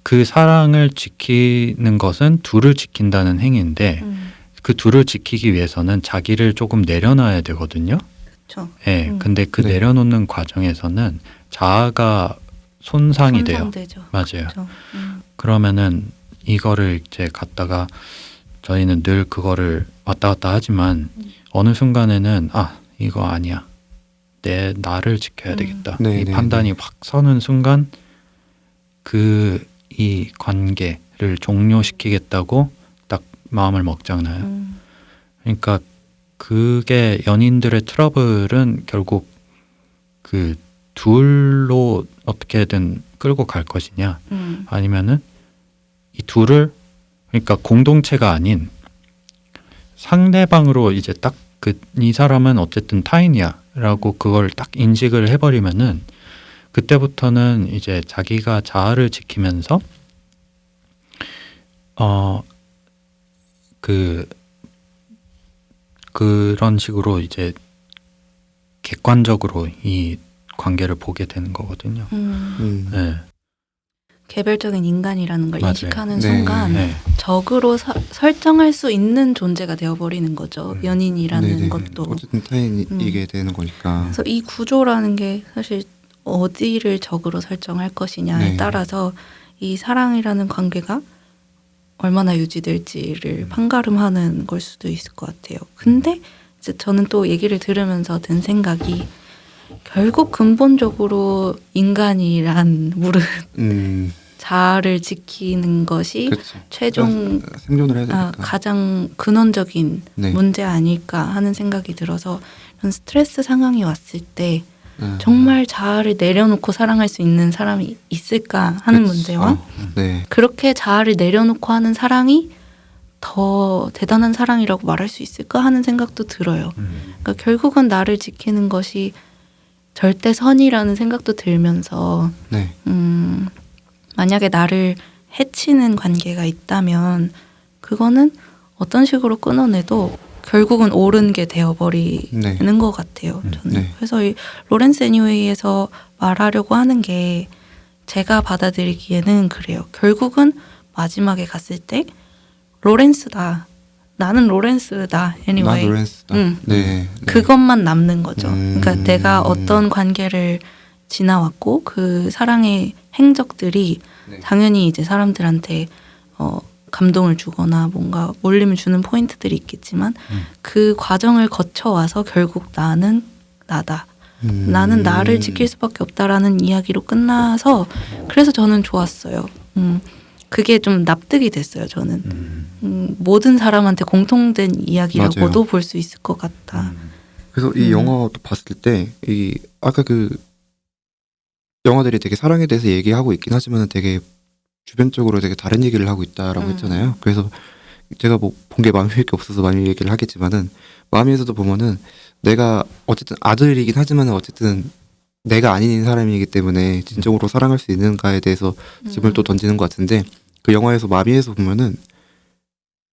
그 사랑을 지키는 것은 둘을 지킨다는 행위인데 그 둘을 지키기 위해서는 자기를 조금 내려놔야 되거든요. 그렇죠. 네. 근데 그 내려놓는 과정에서는 자아가 손상이 돼요. 맞아요. 그렇죠. 그러면은 이거를 이제 갖다가 저희는 늘 그거를 왔다 갔다 하지만 어느 순간에는 이거 아니야. 나를 지켜야 되겠다. 이 판단이 확 서는 순간 이 관계를 종료시키겠다고 딱 마음을 먹잖아요. 그러니까 그게 연인들의 트러블은 결국 그 둘로 어떻게든 끌고 갈 것이냐 아니면은 이 둘을 그러니까 공동체가 아닌 상대방으로 이제 딱 이 사람은 어쨌든 타인이야라고 그걸 딱 인식을 해버리면은 그때부터는 이제 자기가 자아를 지키면서 그런 식으로 이제 객관적으로 이 관계를 보게 되는 거거든요. 네. 개별적인 인간이라는 걸 맞아요. 인식하는 순간 네. 적으로 설정할 수 있는 존재가 되어버리는 거죠. 연인이라는 것도. 어쨌든 타인이게 되는 거니까. 그래서 이 구조라는 게 사실 어디를 적으로 설정할 것이냐에 따라서 이 사랑이라는 관계가 얼마나 유지될지를 판가름하는 걸 수도 있을 것 같아요. 근데 이제 저는 또 얘기를 들으면서 든 생각이 결국 근본적으로 인간이란 물은 자아를 지키는 것이 그렇죠. 최종 생존을 해야 되니까. 가장 근원적인 네. 문제 아닐까 하는 생각이 들어서 이런 스트레스 상황이 왔을 때 네. 정말 자아를 내려놓고 사랑할 수 있는 사람이 있을까 하는 그렇죠. 문제와 네. 그렇게 자아를 내려놓고 하는 사랑이 더 대단한 사랑이라고 말할 수 있을까 하는 생각도 들어요. 그러니까 결국은 나를 지키는 것이 절대선이라는 생각도 들면서 네. 만약에 나를 해치는 관계가 있다면 그거는 어떤 식으로 끊어내도 결국은 옳은 게 되어버리는 네. 것 같아요. 저는. 네. 그래서 이 로렌스 애니웨이에서 말하려고 하는 게 제가 받아들이기에는 그래요. 결국은 마지막에 갔을 때 로렌스다. 나는 로렌스다. 나 anyway. 로렌스다. 응. 네. 그것만 남는 거죠. 그러니까 내가 어떤 관계를 지나왔고 그 사랑의 행적들이 네. 당연히 이제 사람들한테 감동을 주거나 뭔가 몰림을 주는 포인트들이 있겠지만 그 과정을 거쳐와서 결국 나는 나다. 나는 나를 지킬 수밖에 없다라는 이야기로 끝나서 그래서 저는 좋았어요. 그게 좀 납득이 됐어요. 저는 모든 사람한테 공통된 이야기라고도 맞아요. 볼 수 있을 것 같다. 그래서 이 영화도 봤을 때 이 아까 그 영화들이 되게 사랑에 대해서 얘기하고 있긴 하지만 되게 주변적으로 되게 다른 얘기를 하고 있다라고 했잖아요. 그래서 제가 뭐 본 게 마미밖에 없어서 마미 얘기를 하겠지만은 마미에서도 보면은 내가 어쨌든 아들이긴 하지만 어쨌든 내가 아닌 사람이기 때문에 진정으로 사랑할 수 있는가에 대해서 질문을 또 던지는 것 같은데 그 영화에서 마미에서 보면은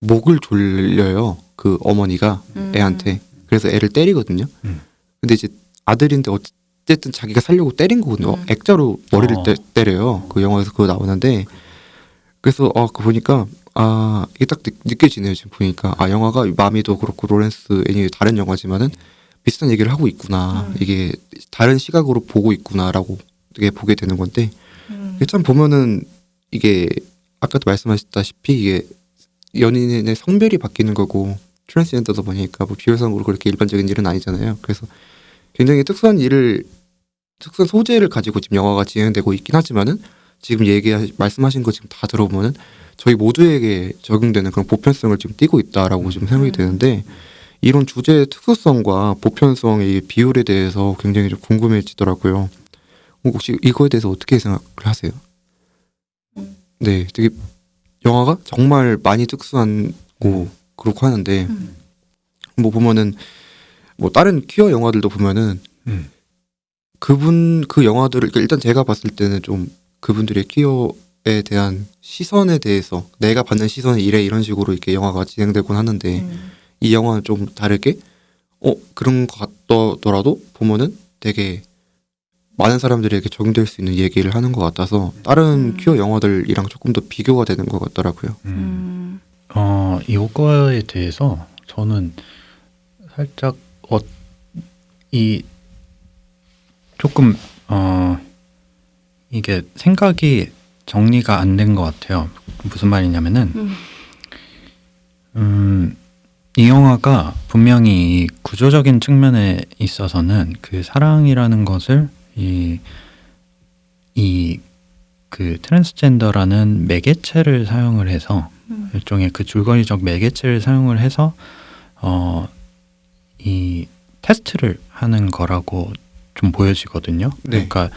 목을 졸려요. 그 어머니가 애한테. 그래서 애를 때리거든요. 근데 이제 아들인데 어쨌든 자기가 살려고 때린 거거든요. 액자로 머리를 때려요. 그 영화에서 그거 나오는데 그래서 그거 보니까 이게 딱 느껴지네요. 지금 보니까 영화가 마미도 그렇고 로렌스 애니 다른 영화지만은 비슷한 얘기를 하고 있구나. 이게 다른 시각으로 보고 있구나라고 되게 보게 되는 건데 참 보면은 이게 아까도 말씀하셨다시피 이게 연인의 성별이 바뀌는 거고 트랜스젠더다 보니까 뭐 비효성으로 그렇게 일반적인 일은 아니잖아요. 그래서 굉장히 특수한 소재를 가지고 지금 영화가 진행되고 있긴 하지만은 지금 말씀하신 거 지금 다 들어보면은 저희 모두에게 적용되는 그런 보편성을 지금 띠고 있다라고 좀 생각이 되는데 이런 주제의 특수성과 보편성의 비율에 대해서 굉장히 좀 궁금해지더라고요. 혹시 이거에 대해서 어떻게 생각을 하세요? 네, 되게 영화가 정말 많이 특수하고 그렇고 하는데 뭐 보면은 뭐 다른 퀴어 영화들도 보면은 그 영화들을 일단 제가 봤을 때는 좀 그분들의 퀴어에 대한 시선에 대해서 내가 받는 시선이 이런 식으로 이렇게 영화가 진행되곤 하는데 이 영화는 좀 다르게 그런 것 같더라도 보면은 되게 많은 사람들에게 적용될 수 있는 얘기를 하는 것 같아서 다른 퀴어 영화들이랑 조금 더 비교가 되는 것 같더라고요. 이거에 대해서 저는 살짝 조금 이게 생각이 정리가 안 된 것 같아요. 무슨 말이냐면은 이 영화가 분명히 구조적인 측면에 있어서는 그 사랑이라는 것을 그 트랜스젠더라는 매개체를 사용을 해서 일종의 그 줄거리적 매개체를 사용을 해서 이 테스트를 하는 거라고 좀 보여지거든요. 네. 그러니까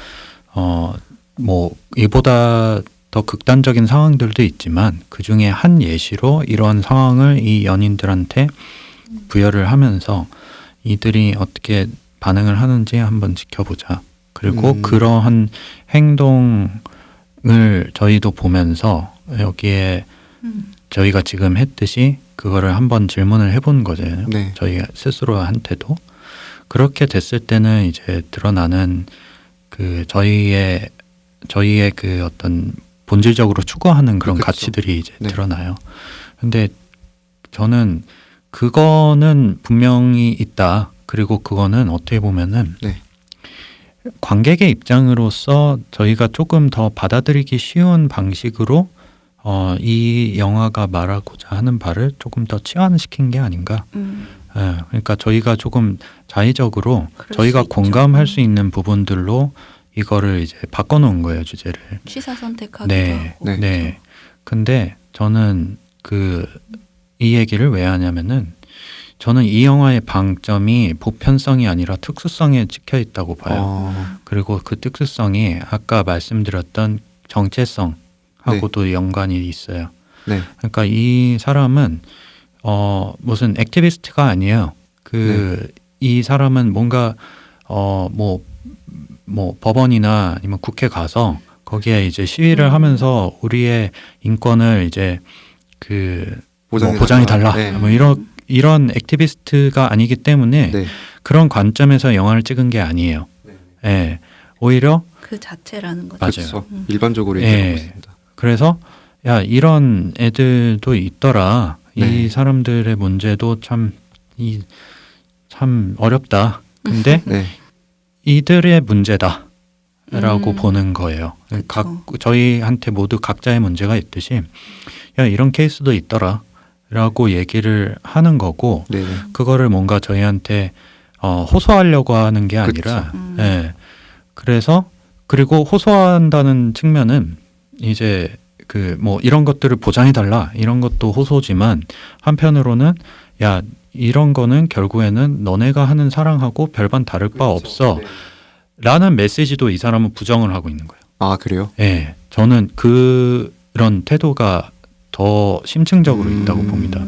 뭐 이보다 더 극단적인 상황들도 있지만 그 중에 한 예시로 이런 상황을 이 연인들한테 부여를 하면서 이들이 어떻게 반응을 하는지 한번 지켜보자. 그리고 그러한 행동을 저희도 보면서 여기에 저희가 지금 했듯이 그거를 한번 질문을 해본 거잖아요. 네. 저희 스스로한테도. 그렇게 됐을 때는 이제 드러나는 그 저희의 그 어떤 본질적으로 추구하는 그런 그렇죠. 가치들이 이제 네. 드러나요. 근데 저는 그거는 분명히 있다. 그리고 그거는 어떻게 보면은 네. 관객의 입장으로서 저희가 조금 더 받아들이기 쉬운 방식으로 이 영화가 말하고자 하는 바를 조금 더 치환시킨 게 아닌가. 그러니까 저희가 조금 자의적으로 그럴 저희가 수 있죠. 공감할 수 있는 부분들로 이거를 이제 바꿔놓은 거예요, 주제를. 취사 선택하기도 네, 하고. 네. 네. 근데 저는 이 얘기를 왜 하냐면은 저는 이 영화의 방점이 보편성이 아니라 특수성에 찍혀 있다고 봐요. 그리고 그 특수성이 아까 말씀드렸던 정체성하고도 연관이 있어요. 네. 그러니까 이 사람은 무슨 액티비스트가 아니에요. 이 사람은 뭔가 뭐 법원이나 아니면 국회 가서 거기에 이제 시위를 하면서 우리의 인권을 이제 보장해 달라. 네. 뭐 이런 액티비스트가 아니기 때문에 네. 그런 관점에서 영화를 찍은 게 아니에요. 예. 오히려 그 자체라는 거죠. 맞아요. 그렇죠. 일반적으로 예. 얘기하고 있습니다. 그래서 야 이런 애들도 있더라. 네. 이 사람들의 문제도 참 어렵다. 근데 네. 이들의 문제다라고 음. 보는 거예요. 그쵸. 저희한테 모두 각자의 문제가 있듯이 야 이런 케이스도 있더라라고 얘기를 하는 거고 네. 그거를 뭔가 저희한테 호소하려고 하는 게 아니라 그쵸. 예. 그래서 그리고 호소한다는 측면은 이제 뭐 이런 것들을 보장해 달라 이런 것도 호소지만 한편으로는 야 이런 거는 결국에는 너네가 하는 사랑하고 별반 다를 바 없어 네. 라는 메시지도 이 사람은 부정을 하고 있는 거예요. 아 그래요? 예. 저는 그런 태도가 더 심층적으로 있다고 봅니다.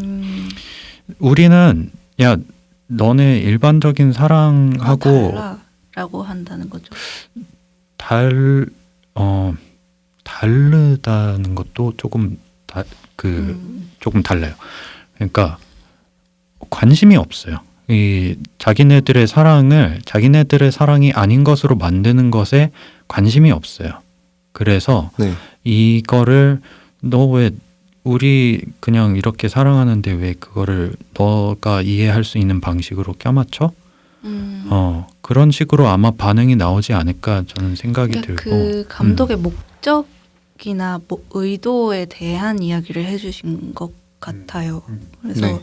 우리는 야 너네 일반적인 사랑하고 달라라고 한다는 거죠. 다르다는 것도 조금 조금 달라요. 그러니까 관심이 없어요. 이 자기네들의 사랑이 아닌 것으로 만드는 것에 관심이 없어요. 그래서 네. 이거를 너 왜 우리 그냥 이렇게 사랑하는데 왜 그거를 너가 이해할 수 있는 방식으로 껴맞춰? 그런 식으로 아마 반응이 나오지 않을까 저는 생각이 그러니까 들고 그 감독의 목적이나 의도에 대한 이야기를 해주신 것 같아요. 그래서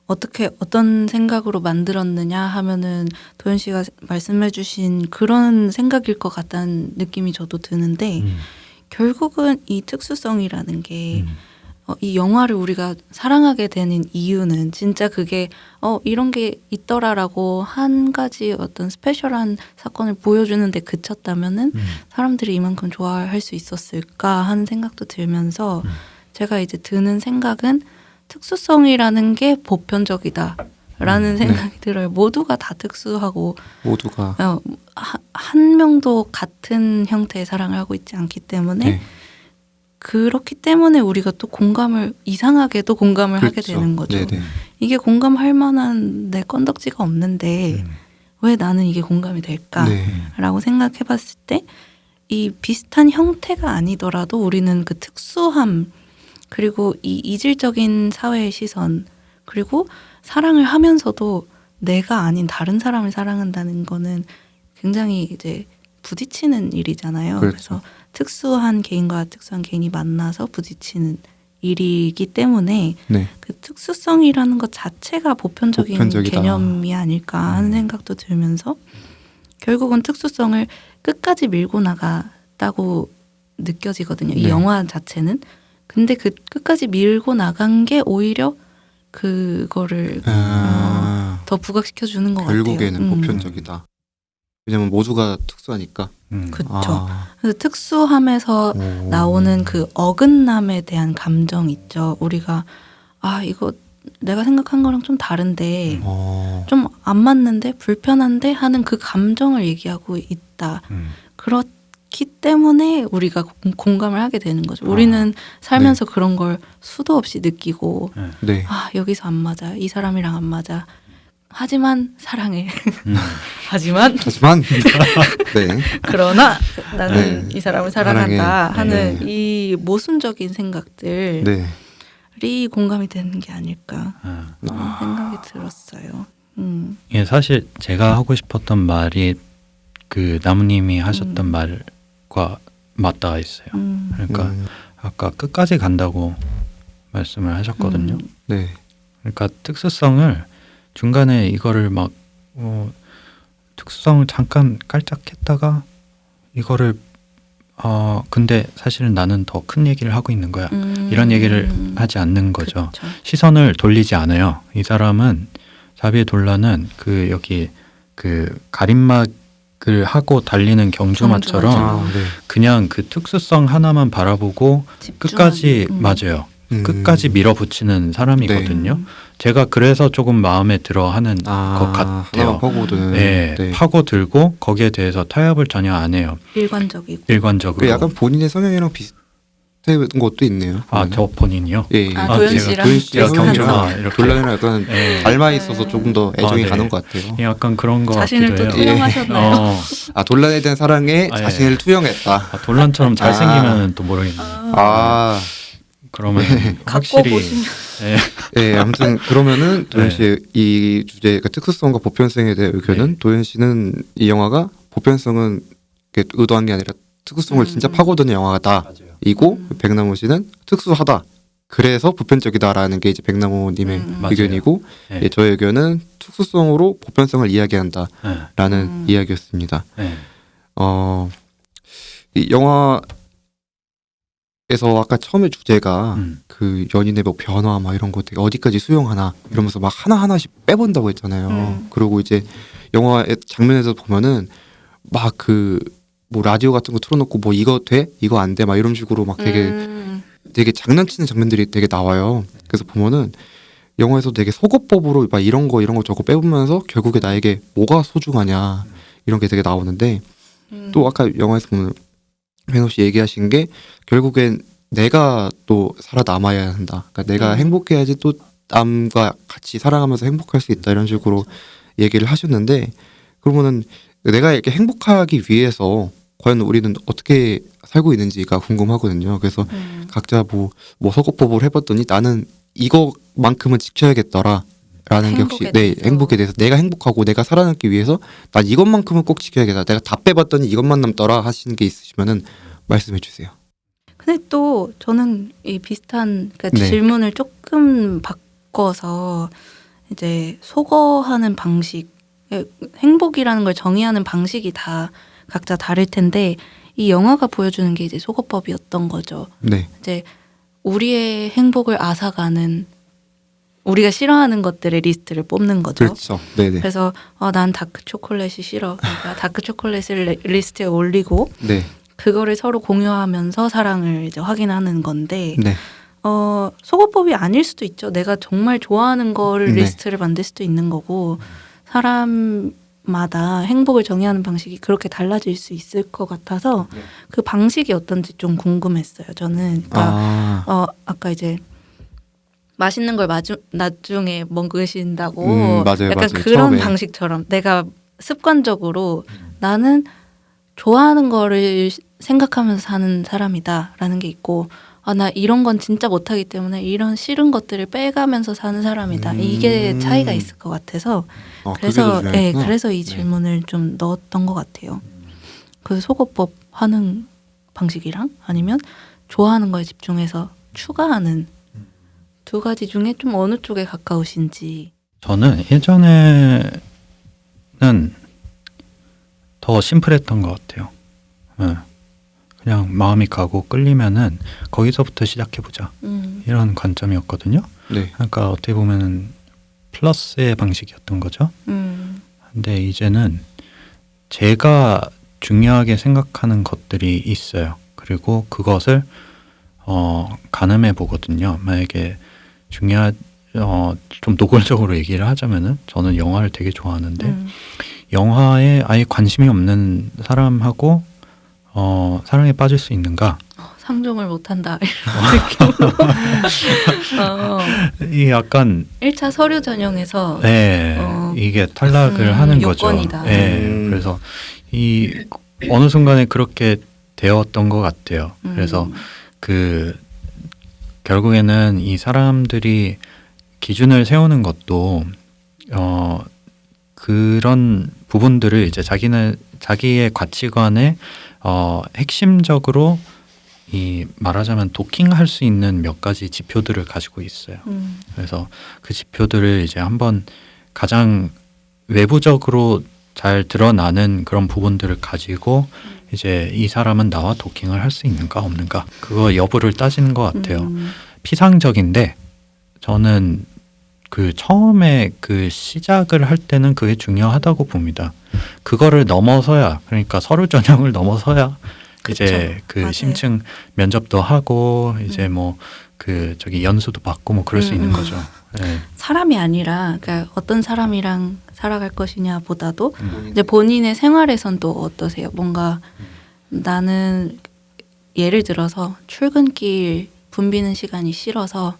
어떤 생각으로 만들었느냐 하면은 도현 씨가 말씀해주신 그런 생각일 것 같다는 느낌이 저도 드는데 결국은 이 특수성이라는 게 이 영화를 우리가 사랑하게 되는 이유는 진짜 그게 이런 게 있더라라고 한 가지 어떤 스페셜한 사건을 보여주는데 그쳤다면은 사람들이 이만큼 좋아할 수 있었을까 하는 생각도 들면서 제가 이제 드는 생각은 특수성이라는 게 보편적이다라는 생각이 들어요. 모두가 다 특수하고 모두가 한 명도 같은 형태의 사랑을 하고 있지 않기 때문에 네. 그렇기 때문에 우리가 또 이상하게도 공감을 하게 그렇죠. 되는 거죠. 네네. 이게 공감할 만한 내 건덕지가 없는데 왜 나는 이게 공감이 될까라고 네. 생각해 봤을 때 이 비슷한 형태가 아니더라도 우리는 그 특수함 그리고 이 이질적인 사회의 시선 그리고 사랑을 하면서도 내가 아닌 다른 사람을 사랑한다는 거는 굉장히 이제 부딪히는 일이잖아요. 그렇죠. 그래서 특수한 개인과 특수한 개인이 만나서 부딪히는 일이기 때문에 네. 그 특수성이라는 것 자체가 보편적인 보편적이다. 개념이 아닐까 하는 생각도 들면서 결국은 특수성을 끝까지 밀고 나갔다고 느껴지거든요. 이 네. 영화 자체는. 근데 그 끝까지 밀고 나간 게 오히려 그거를 더 부각시켜 주는 것 결국에는 같아요. 보편적이다. 왜냐면 모두가 특수하니까. 그렇죠. 그래서 특수함에서 나오는 그 어긋남에 대한 감정 있죠. 우리가 이거 내가 생각한 거랑 좀 다른데 좀 안 맞는데 불편한데 하는 그 감정을 얘기하고 있다. 그렇기 때문에 우리가 공감을 하게 되는 거죠. 우리는 살면서 그런 걸 수도 없이 느끼고 네. 여기서 안 맞아. 이 사람이랑 안 맞아. 하지만 사랑해. 하지만 네. 그러나 나는 이 사람을 사랑한다 사랑해. 하는 이 모순적인 생각들이 네. 공감이 되는 게 아닐까 하는 생각이 들었어요. 예, 사실 제가 하고 싶었던 말이 그 나무님이 하셨던 말과 맞닿아 있어요. 그러니까 아까 끝까지 간다고 말씀을 하셨거든요. 네. 그러니까 특수성을 중간에 이거를 막 특수성을 잠깐 깔짝했다가 이거를 근데 사실은 나는 더 큰 얘기를 하고 있는 거야. 이런 얘기를 하지 않는 거죠. 그쵸. 시선을 돌리지 않아요. 이 사람은 자비의 돌라는 그 여기 그 가림막을 하고 달리는 경주마처럼 경주마처럼. 네. 그냥 그 특수성 하나만 바라보고 끝까지 맞아요. 끝까지 밀어붙이는 사람이거든요. 네. 제가 그래서 조금 마음에 들어하는 것 하나만 같아요. 파고드는. 네, 네. 파고들고 거기에 대해서 타협을 전혀 안 해요. 일관적이고. 일관적으로. 그 약간 본인의 성향이랑 비슷한 것도 있네요. 저 본인이요? 예. 아, 도현 제가- 씨랑 도현 씨가 제가 비슷한 경주마 점. 이렇게 돌란이랑 약간 네. 닮아 있어서 조금 더 애정이 네. 가는 것 같아요. 약간 그런 거 자신을 같기도 또 해요. 투영하셨나요? 아 돌란에 대한 사랑에 아, 예. 자신을 투영했다. 돌란처럼 잘생기면 또 모르겠네요. 아, 그러면 갖고 확실히 보시면 예. 아무튼 그러면은 도현 네. 씨의 이 주제, 그러니까 특수성과 보편성에 대한 의견은 네. 도현 씨는 이 영화가 보편성은 이렇게 의도한 게 아니라 특수성을 진짜 파고드는 영화다. 맞아요. 이고 백남호 씨는 특수하다. 그래서 보편적이다라는 게 이제 백남호님의 맞아요. 의견이고 네. 예, 저의 의견은 특수성으로 보편성을 이야기한다라는 네. 이야기였습니다. 네. 이 영화에서 아까 처음에 주제가 그 연인의 뭐 변화 막 이런 거 되게 어디까지 수용하나 이러면서 막 하나하나씩 빼본다고 했잖아요. 그리고 이제 영화의 장면에서 보면은 막 그 뭐 라디오 같은 거 틀어놓고 뭐 이거 돼? 이거 안 돼? 막 이런 식으로 막 되게 장난치는 장면들이 되게 나와요. 그래서 보면은 영화에서 되게 속어법으로 막 이런 거 저거 빼보면서 결국에 나에게 뭐가 소중하냐 이런 게 되게 나오는데 또 아까 영화에서 보면 회노 씨 얘기하신 게 결국엔 내가 또 살아남아야 한다. 그러니까 내가 행복해야지 또 남과 같이 살아가면서 행복할 수 있다 이런 식으로 얘기를 하셨는데 그러면은 내가 이렇게 행복하기 위해서 과연 우리는 어떻게 살고 있는지가 궁금하거든요. 그래서 각자 뭐 서구법을 해봤더니 나는 이거만큼은 지켜야겠더라. 라는 게 혹시 행복에 대해서 내가 행복하고 내가 살아남기 위해서 난 이것만큼은 꼭 지켜야겠다. 내가 다 빼봤더니 이것만 남더라 하시는 게 있으시면은 말씀해 주세요. 근데 또 저는 이 비슷한 그러니까 네. 질문을 조금 바꿔서 이제 소거하는 방식, 행복이라는 걸 정의하는 방식이 다 각자 다를 텐데 이 영화가 보여주는 게 이제 소거법이었던 거죠. 네. 이제 우리의 행복을 앗아가는 우리가 싫어하는 것들의 리스트를 뽑는 거죠. 그렇죠. 네네. 그래서 난 다크 초콜릿이 싫어. 그러니까 다크 초콜릿을 리스트에 올리고 네. 그거를 서로 공유하면서 사랑을 이제 확인하는 건데 네. 소거법이 아닐 수도 있죠. 내가 정말 좋아하는 거를 네. 리스트를 만들 수도 있는 거고 사람마다 행복을 정의하는 방식이 그렇게 달라질 수 있을 것 같아서 그 방식이 어떤지 좀 궁금했어요. 저는 그러니까 아까 이제 맛있는 걸 나중에 먹으신다고 맞아요, 약간 맞아요. 그런 처음에. 방식처럼 내가 습관적으로 나는 좋아하는 거를 생각하면서 사는 사람이다라는 게 있고 나 이런 건 진짜 못하기 때문에 이런 싫은 것들을 빼가면서 사는 사람이다. 이게 차이가 있을 것 같아서 그래서 그래서 이 질문을 좀 넣었던 것 같아요. 그 소거법 하는 방식이랑 아니면 좋아하는 거에 집중해서 추가하는 두 가지 중에 좀 어느 쪽에 가까우신지. 저는 예전에는 더 심플했던 것 같아요. 네. 그냥 마음이 가고 끌리면은 거기서부터 시작해보자 이런 관점이었거든요. 네. 그러니까 어떻게 보면은 플러스의 방식이었던 거죠. 근데 이제는 제가 중요하게 생각하는 것들이 있어요. 그리고 그것을 가늠해 보거든요. 만약에 좀 노골적으로 얘기를 하자면은 저는 영화를 되게 좋아하는데 영화에 아예 관심이 없는 사람하고 사랑에 빠질 수 있는가? 상종을 못한다 이런 느낌으로. 이 약간 1차 서류 전형에서 네, 이게 탈락을 하는 거죠. 요건이다. 네, 그래서 이 어느 순간에 그렇게 되었던 것 같아요. 그래서 그 결국에는 이 사람들이 기준을 세우는 것도 그런 부분들을 이제 자기의 가치관에 핵심적으로 이 말하자면 도킹할 수 있는 몇 가지 지표들을 가지고 있어요. 그래서 그 지표들을 이제 한번 가장 외부적으로 잘 드러나는 그런 부분들을 가지고 이제 이 사람은 나와 도킹을 할 수 있는가 없는가 그거 여부를 따지는 것 같아요. 피상적인데 저는 그 처음에 그 시작을 할 때는 그게 중요하다고 봅니다. 그거를 넘어서야 그러니까 서류 전형을 넘어서야 그쵸. 이제 그 맞아요. 심층 면접도 하고 이제 뭐 그 저기 연수도 받고 뭐 그럴 수 있는 거죠. 네. 사람이 아니라 그러니까 어떤 사람이랑 살아갈 것이냐 보다도 이제 본인의 생활에선 또 어떠세요? 뭔가 나는 예를 들어서 출근길 붐비는 시간이 싫어서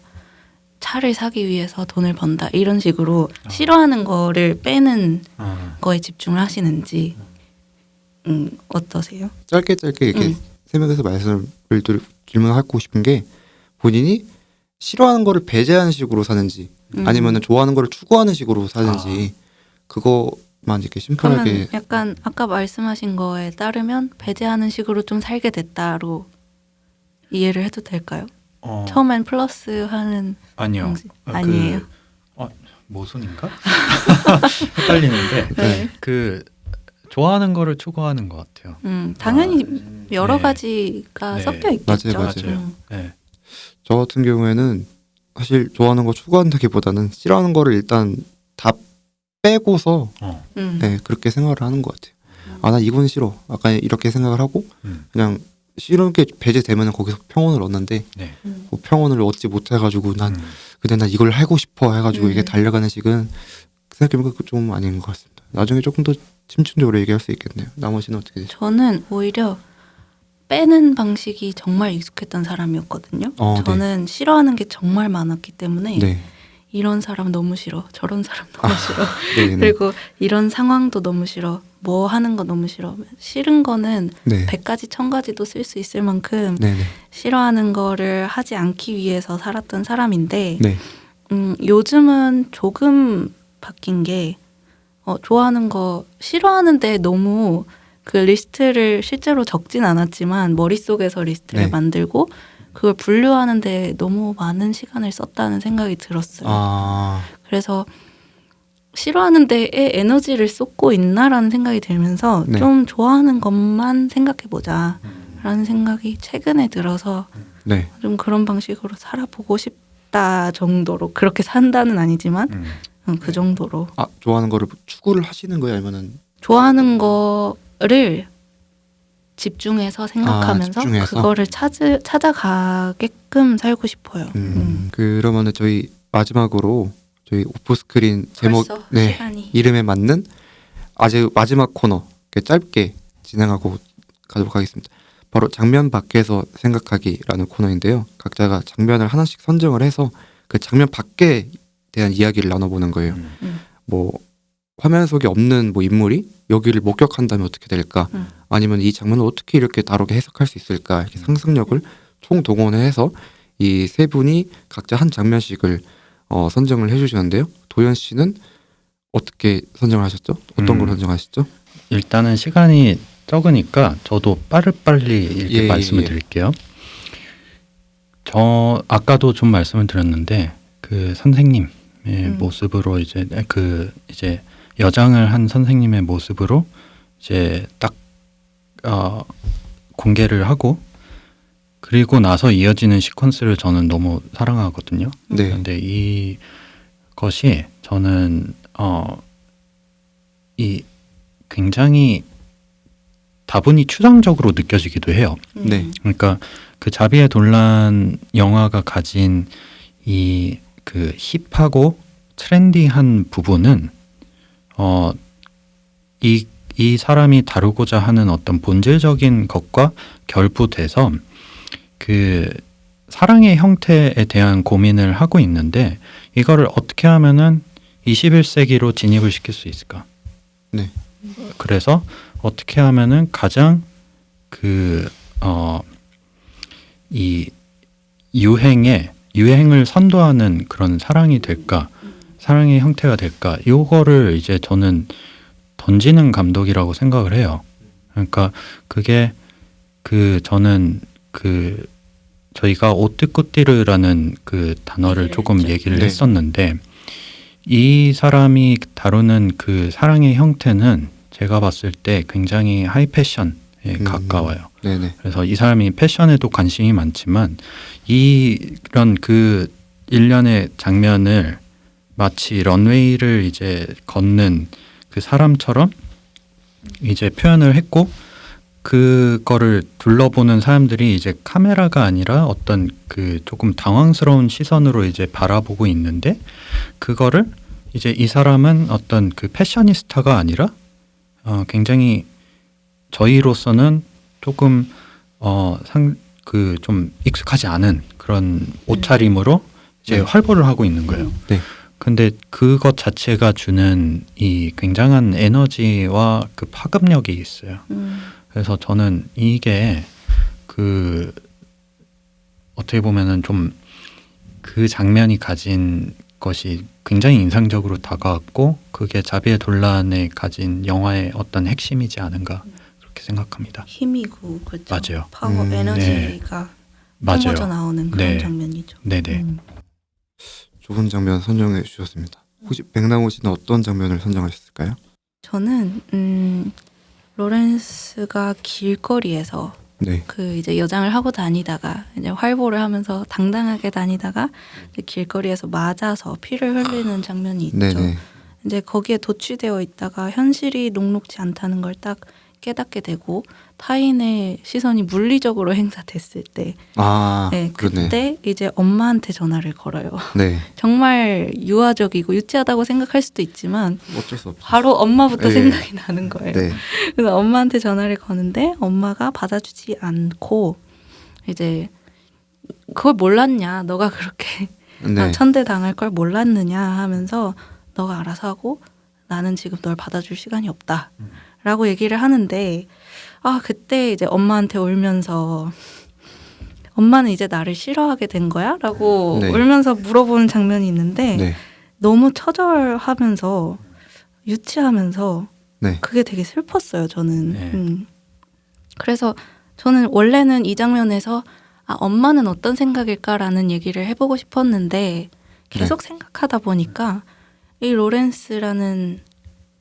차를 사기 위해서 돈을 번다 이런 식으로 싫어하는 거를 빼는 거에 집중을 하시는지 어떠세요? 짧게 이렇게 설명해서 말씀을 질문하고 싶은 게 본인이 싫어하는 거를 배제하는 식으로 사는지 아니면은 좋아하는 거를 추구하는 식으로 사는지 그거만 이렇게 심플하게 그러면 약간 아까 말씀하신 거에 따르면 배제하는 식으로 좀 살게 됐다로 이해를 해도 될까요? 처음엔 플러스 하는 아니요. 방식 아니에요? 모순인가? 헷갈리는데 네. 그 좋아하는 거를 추구하는 것 같아요. 당연히 여러 네. 가지가 네. 섞여 있겠죠. 맞아요. 네. 저 같은 경우에는 사실 좋아하는 거 추구한다기보다는 싫어하는 거를 일단 다 빼고서 네, 그렇게 생각을 하는 것 같아요. 아, 나 이건 싫어. 약간 이렇게 생각을 하고 그냥 싫은 게 배제되면 거기서 평온을 얻는데 네. 뭐 평온을 얻지 못해가지고 난 근데 난 이걸 하고 싶어 해가지고 이게 달려가는 식은 생각해보니까 좀 아닌 것 같습니다. 나중에 조금 더 심층적으로 얘기할 수 있겠네요. 나머지는 어떻게 되죠? 저는 오히려 빼는 방식이 정말 익숙했던 사람이었거든요. 저는 싫어하는 게 정말 많았기 때문에 네. 이런 사람 너무 싫어. 저런 사람 너무 싫어. 네네. 그리고 이런 상황도 너무 싫어. 뭐 하는 거 너무 싫어. 싫은 거는 네. 100가지 1000가지도 쓸 수 있을 만큼 네네. 싫어하는 거를 하지 않기 위해서 살았던 사람인데 네. 요즘은 조금 바뀐 게 좋아하는 거 싫어하는데 너무 그 리스트를 실제로 적진 않았지만 머릿속에서 리스트를 네. 만들고 그걸 분류하는데 너무 많은 시간을 썼다는 생각이 들었어요. 그래서 싫어하는 데에 에너지를 쏟고 있나라는 생각이 들면서 네. 좀 좋아하는 것만 생각해보자 라는 생각이 최근에 들어서 네. 좀 그런 방식으로 살아보고 싶다 정도로 그렇게 산다는 아니지만 그 정도로 아, 좋아하는 거를 추구를 하시는 거예요? 아니면은 좋아하는 거를 집중해서 생각하면서 집중해서? 그거를 찾아가게끔 살고 싶어요. 그러면은 저희 마지막으로 저희 오프스크린 제목 벌써 네, 시간이 이름에 맞는 아주 마지막 코너 이렇게 짧게 진행하고 가도록 하겠습니다. 바로 장면 밖에서 생각하기라는 코너인데요. 각자가 장면을 하나씩 선정을 해서 그 장면 밖에 대한 이야기를 나눠보는 거예요. 뭐 화면 속에 없는 뭐 인물이 여기를 목격한다면 어떻게 될까? 아니면 이 장면을 어떻게 이렇게 다르게 해석할 수 있을까? 이렇게 상상력을 총동원해서 이 세 분이 각자 한 장면씩을 선정을 해주셨는데요. 도현 씨는 어떻게 선정을 하셨죠? 어떤 걸 선정하셨죠? 일단은 시간이 적으니까 저도 빠르빨리 이렇게 말씀을 드릴게요. 저 아까도 좀 말씀을 드렸는데 그 선생님의 모습으로 이제 이제 여장을 한 선생님의 모습으로 이제 딱 공개를 하고 그리고 나서 이어지는 시퀀스를 저는 너무 사랑하거든요. 네. 그런데 이것이 저는 이 굉장히 다분히 추상적으로 느껴지기도 해요. 네. 그러니까 그 자비의 논란 영화가 가진 이 그 힙하고 트렌디한 부분은 이 사람이 다루고자 하는 어떤 본질적인 것과 결부돼서 그 사랑의 형태에 대한 고민을 하고 있는데 이거를 어떻게 하면은 21세기로 진입을 시킬 수 있을까? 네. 그래서 어떻게 하면은 가장 이 유행을 선도하는 그런 사랑이 될까? 사랑의 형태가 될까? 요거를 이제 저는 던지는 감독이라고 생각을 해요. 그러니까 그게 저는 저희가 오뜨꾸띠르라는 그 단어를 조금 얘기를 네. 했었는데 이 사람이 다루는 그 사랑의 형태는 제가 봤을 때 굉장히 하이 패션에 가까워요. 네네. 그래서 이 사람이 패션에도 관심이 많지만 이런 그 일련의 장면을 마치 런웨이를 이제 걷는 그 사람처럼 이제 표현을 했고 그거를 둘러보는 사람들이 이제 카메라가 아니라 어떤 그 조금 당황스러운 시선으로 이제 바라보고 있는데 그거를 이제 이 사람은 어떤 그 패셔니스타가 아니라 굉장히 저희로서는 조금 그 좀 익숙하지 않은 그런 옷차림으로 이제 네. 활보를 하고 있는 거예요. 네. 근데 그것 자체가 주는 이 굉장한 에너지와 그 파급력이 있어요. 그래서 저는 이게 그 어떻게 보면은 좀 그 장면이 가진 것이 굉장히 인상적으로 다가왔고 그게 자비의 논란에 가진 영화의 어떤 핵심이지 않은가 그렇게 생각합니다. 힘이고 그렇죠. 맞아요. 파워 에너지가 맞아요. 뿜어져 나오는 그런 네. 장면이죠. 네네. 좋은 장면 선정해 주셨습니다. 혹시 백남호 씨는 어떤 장면을 선정하셨을까요? 저는 로렌스가 길거리에서 네. 그 이제 여장을 하고 다니다가 이제 활보를 하면서 당당하게 다니다가 이제 길거리에서 맞아서 피를 흘리는 장면이 있죠. 네네. 이제 거기에 도취되어 있다가 현실이 녹록지 않다는 걸 딱 깨닫게 되고 타인의 시선이 물리적으로 행사됐을 때, 아, 네, 그러네. 그때 이제 엄마한테 전화를 걸어요. 네. 정말 유아적이고 유치하다고 생각할 수도 있지만 어쩔 수 없죠. 바로 엄마부터 네. 생각이 나는 거예요. 네. 그래서 엄마한테 전화를 거는데 엄마가 받아주지 않고 이제 그걸 몰랐냐? 너가 그렇게 네. 천대 당할 걸 몰랐느냐 하면서 너가 알아서 하고 나는 지금 널 받아줄 시간이 없다. 라고 얘기를 하는데 그때 이제 엄마한테 울면서 엄마는 이제 나를 싫어하게 된 거야? 라고 네. 울면서 물어보는 장면이 있는데 네. 너무 처절하면서 유치하면서 네. 그게 되게 슬펐어요. 저는. 네. 그래서 저는 원래는 이 장면에서 엄마는 어떤 생각일까라는 얘기를 해보고 싶었는데 계속 생각하다 보니까 이 로렌스라는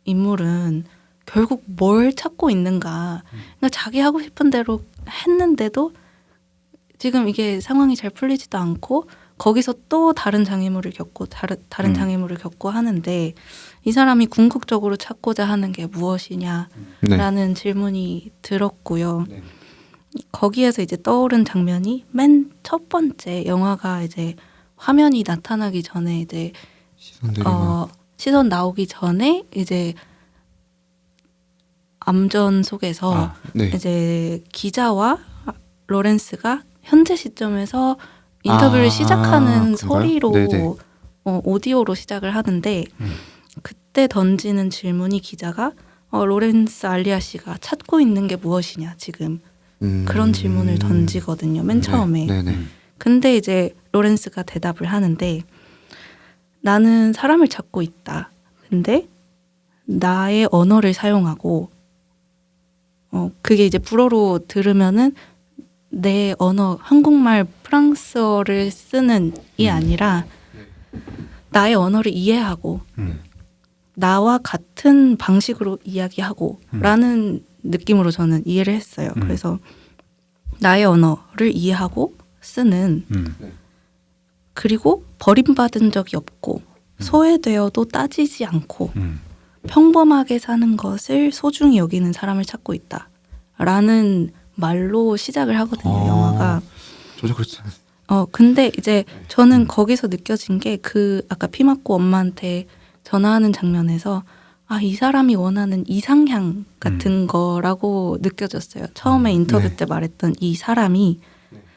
인물은 결국 뭘 찾고 있는가. 그러니까 자기 하고 싶은 대로 했는데도 지금 이게 상황이 잘 풀리지도 않고 거기서 또 다른 장애물을 겪고 다른 장애물을 겪고 하는데 이 사람이 궁극적으로 찾고자 하는 게 무엇이냐라는 네. 질문이 들었고요. 네. 거기에서 이제 떠오른 장면이 맨 첫 번째 영화가 이제 화면이 나타나기 전에 이제 시선들이 막. 시선 나오기 전에 이제 암전 속에서 네. 이제 기자와 로렌스가 현재 시점에서 인터뷰를 시작하는 그런가요? 소리로 네네. 오디오로 시작을 하는데 그때 던지는 질문이 기자가 로렌스 알리아 씨가 찾고 있는 게 무엇이냐 지금 그런 질문을 던지거든요. 맨 처음에. 네네. 근데 이제 로렌스가 대답을 하는데 나는 사람을 찾고 있다. 근데 나의 언어를 사용하고 그게 이제 불어로 들으면은 내 언어 한국말 프랑스어를 쓰는 이 아니라 나의 언어를 이해하고 나와 같은 방식으로 이야기하고 라는 느낌으로 저는 이해를 했어요. 그래서 나의 언어를 이해하고 쓰는 그리고 버림받은 적이 없고 소외되어도 따지지 않고 평범하게 사는 것을 소중히 여기는 사람을 찾고 있다. 라는 말로 시작을 하거든요. 영화가. 전혀 그렇지 않아요. 근데 이제 저는 거기서 느껴진 게 그 아까 피 맞고 엄마한테 전화하는 장면에서 이 사람이 원하는 이상향 같은 거라고 느껴졌어요. 처음에 인터뷰 네. 때 말했던 이 사람이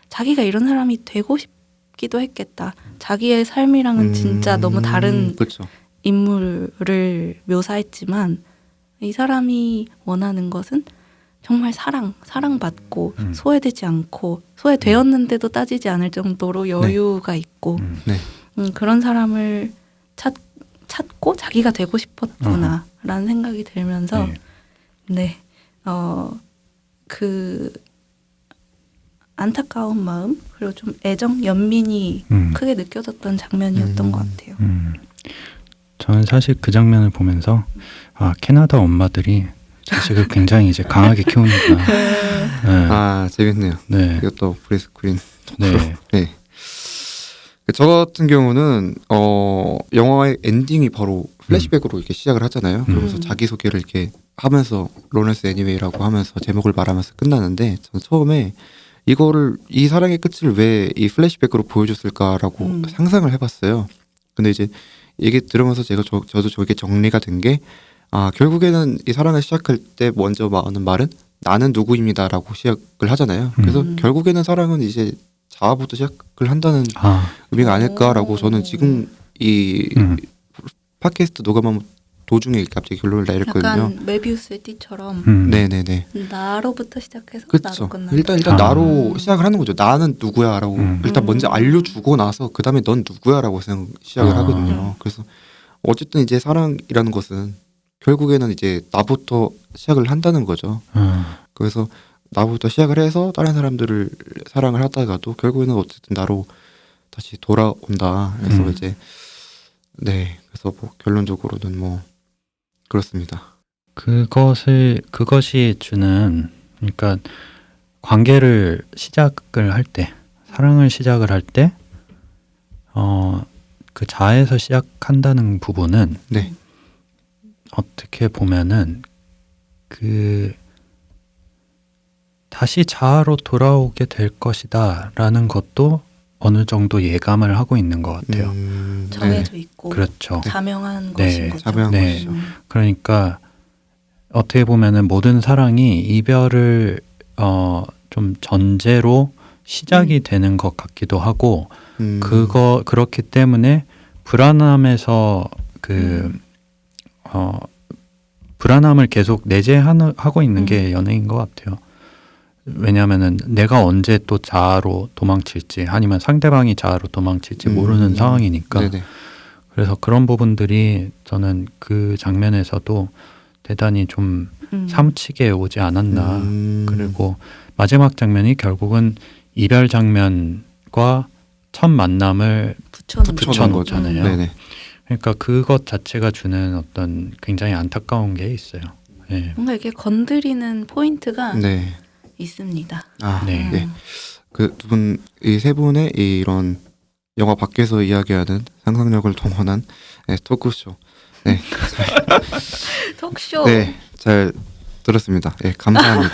자기가 이런 사람이 되고 싶기도 했겠다. 자기의 삶이랑은 진짜 너무 다른 그렇죠. 인물을 묘사했지만 이 사람이 원하는 것은 정말 사랑받고 소외되지 않고 소외되었는데도 따지지 않을 정도로 여유가 있고 네. 그런 사람을 찾고 자기가 되고 싶었구나라는 생각이 들면서 그 안타까운 마음 그리고 좀 애정 연민이 크게 느껴졌던 장면이었던 것 같아요. 저는 사실 그 장면을 보면서 캐나다 엄마들이 자식을 굉장히 이제 강하게 키우는구나. 네. 아 재밌네요. 네. 이것도 브레스크린. 네. 네. 저 같은 경우는 영화의 엔딩이 바로 플래시백으로 이렇게 시작을 하잖아요. 그러면서 자기 소개를 이렇게 하면서 로렌스 애니웨이라고 하면서 제목을 말하면서 끝나는데 저는 처음에 이 사랑의 끝을 왜 이 플래시백으로 보여줬을까라고 상상을 해봤어요. 근데 이제 얘기 들으면서 저도 저게 정리가 된 게 결국에는 이 사랑을 시작할 때 먼저 하는 말은 나는 누구입니다라고 시작을 하잖아요. 그래서 결국에는 사랑은 이제 자아부터 시작을 한다는 의미가 아닐까라고 저는 지금 이 팟캐스트 녹음하면 도중에 갑자기 결론을 내렸거든요. 약간 메비우스의 띠처럼 네네네. 나로부터 시작해서 나로 그렇죠. 끝나는. 일단 나로 시작을 하는 거죠. 나는 누구야라고 일단 먼저 알려주고 나서 그 다음에 넌 누구야라고 시작을 하거든요. 그래서 어쨌든 이제 사랑이라는 것은 결국에는 이제 나부터 시작을 한다는 거죠. 그래서 나부터 시작을 해서 다른 사람들을 사랑을 하다가도 결국에는 어쨌든 나로 다시 돌아온다. 그래서 이제 네 그래서 뭐 결론적으로는 뭐 그렇습니다. 그것이 주는 그러니까 관계를 시작을 할 때, 사랑을 시작을 할 때, 그 자아에서 시작한다는 부분은 네. 어떻게 보면은 다시 자아로 돌아오게 될 것이다라는 것도 어느 정도 예감을 하고 있는 것 같아요. 정해져 있고 그렇죠. 자명한 네. 것인 거죠. 자명한 네. 것이죠. 그러니까 어떻게 보면은 모든 사랑이 이별을 좀 전제로 시작이 되는 것 같기도 하고 그렇기 때문에 불안함에서 불안함을 계속 내재하고 있는 게 연애인 것 같아요. 왜냐하면은 내가 언제 또 자아로 도망칠지 아니면 상대방이 자아로 도망칠지 모르는 상황이니까. 네네. 그래서 그런 부분들이 저는 그 장면에서도 대단히 좀 사무치게 오지 않았나. 그리고 마지막 장면이 결국은 이별 장면과 첫 만남을 붙여놓잖아요. 네네. 그러니까 그것 자체가 주는 어떤 굉장히 안타까운 게 있어요. 네. 뭔가 이게 건드리는 포인트가 네. 있습니다. 네. 네. 그 두 분, 이 세 분의 이런 영화 밖에서 이야기하는 상상력을 동원한 토크쇼. 네. 톡쇼. 네, 잘 들었습니다. 네, 감사합니다.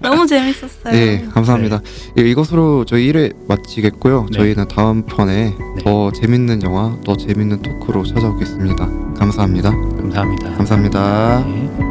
너무 재밌었어요. 네, 감사합니다. 이것으로 저희 1회 마치겠고요. 네. 저희는 다음 편에 더 재밌는 영화, 더 재밌는 토크로 찾아오겠습니다. 감사합니다. 감사합니다. 감사합니다. 네.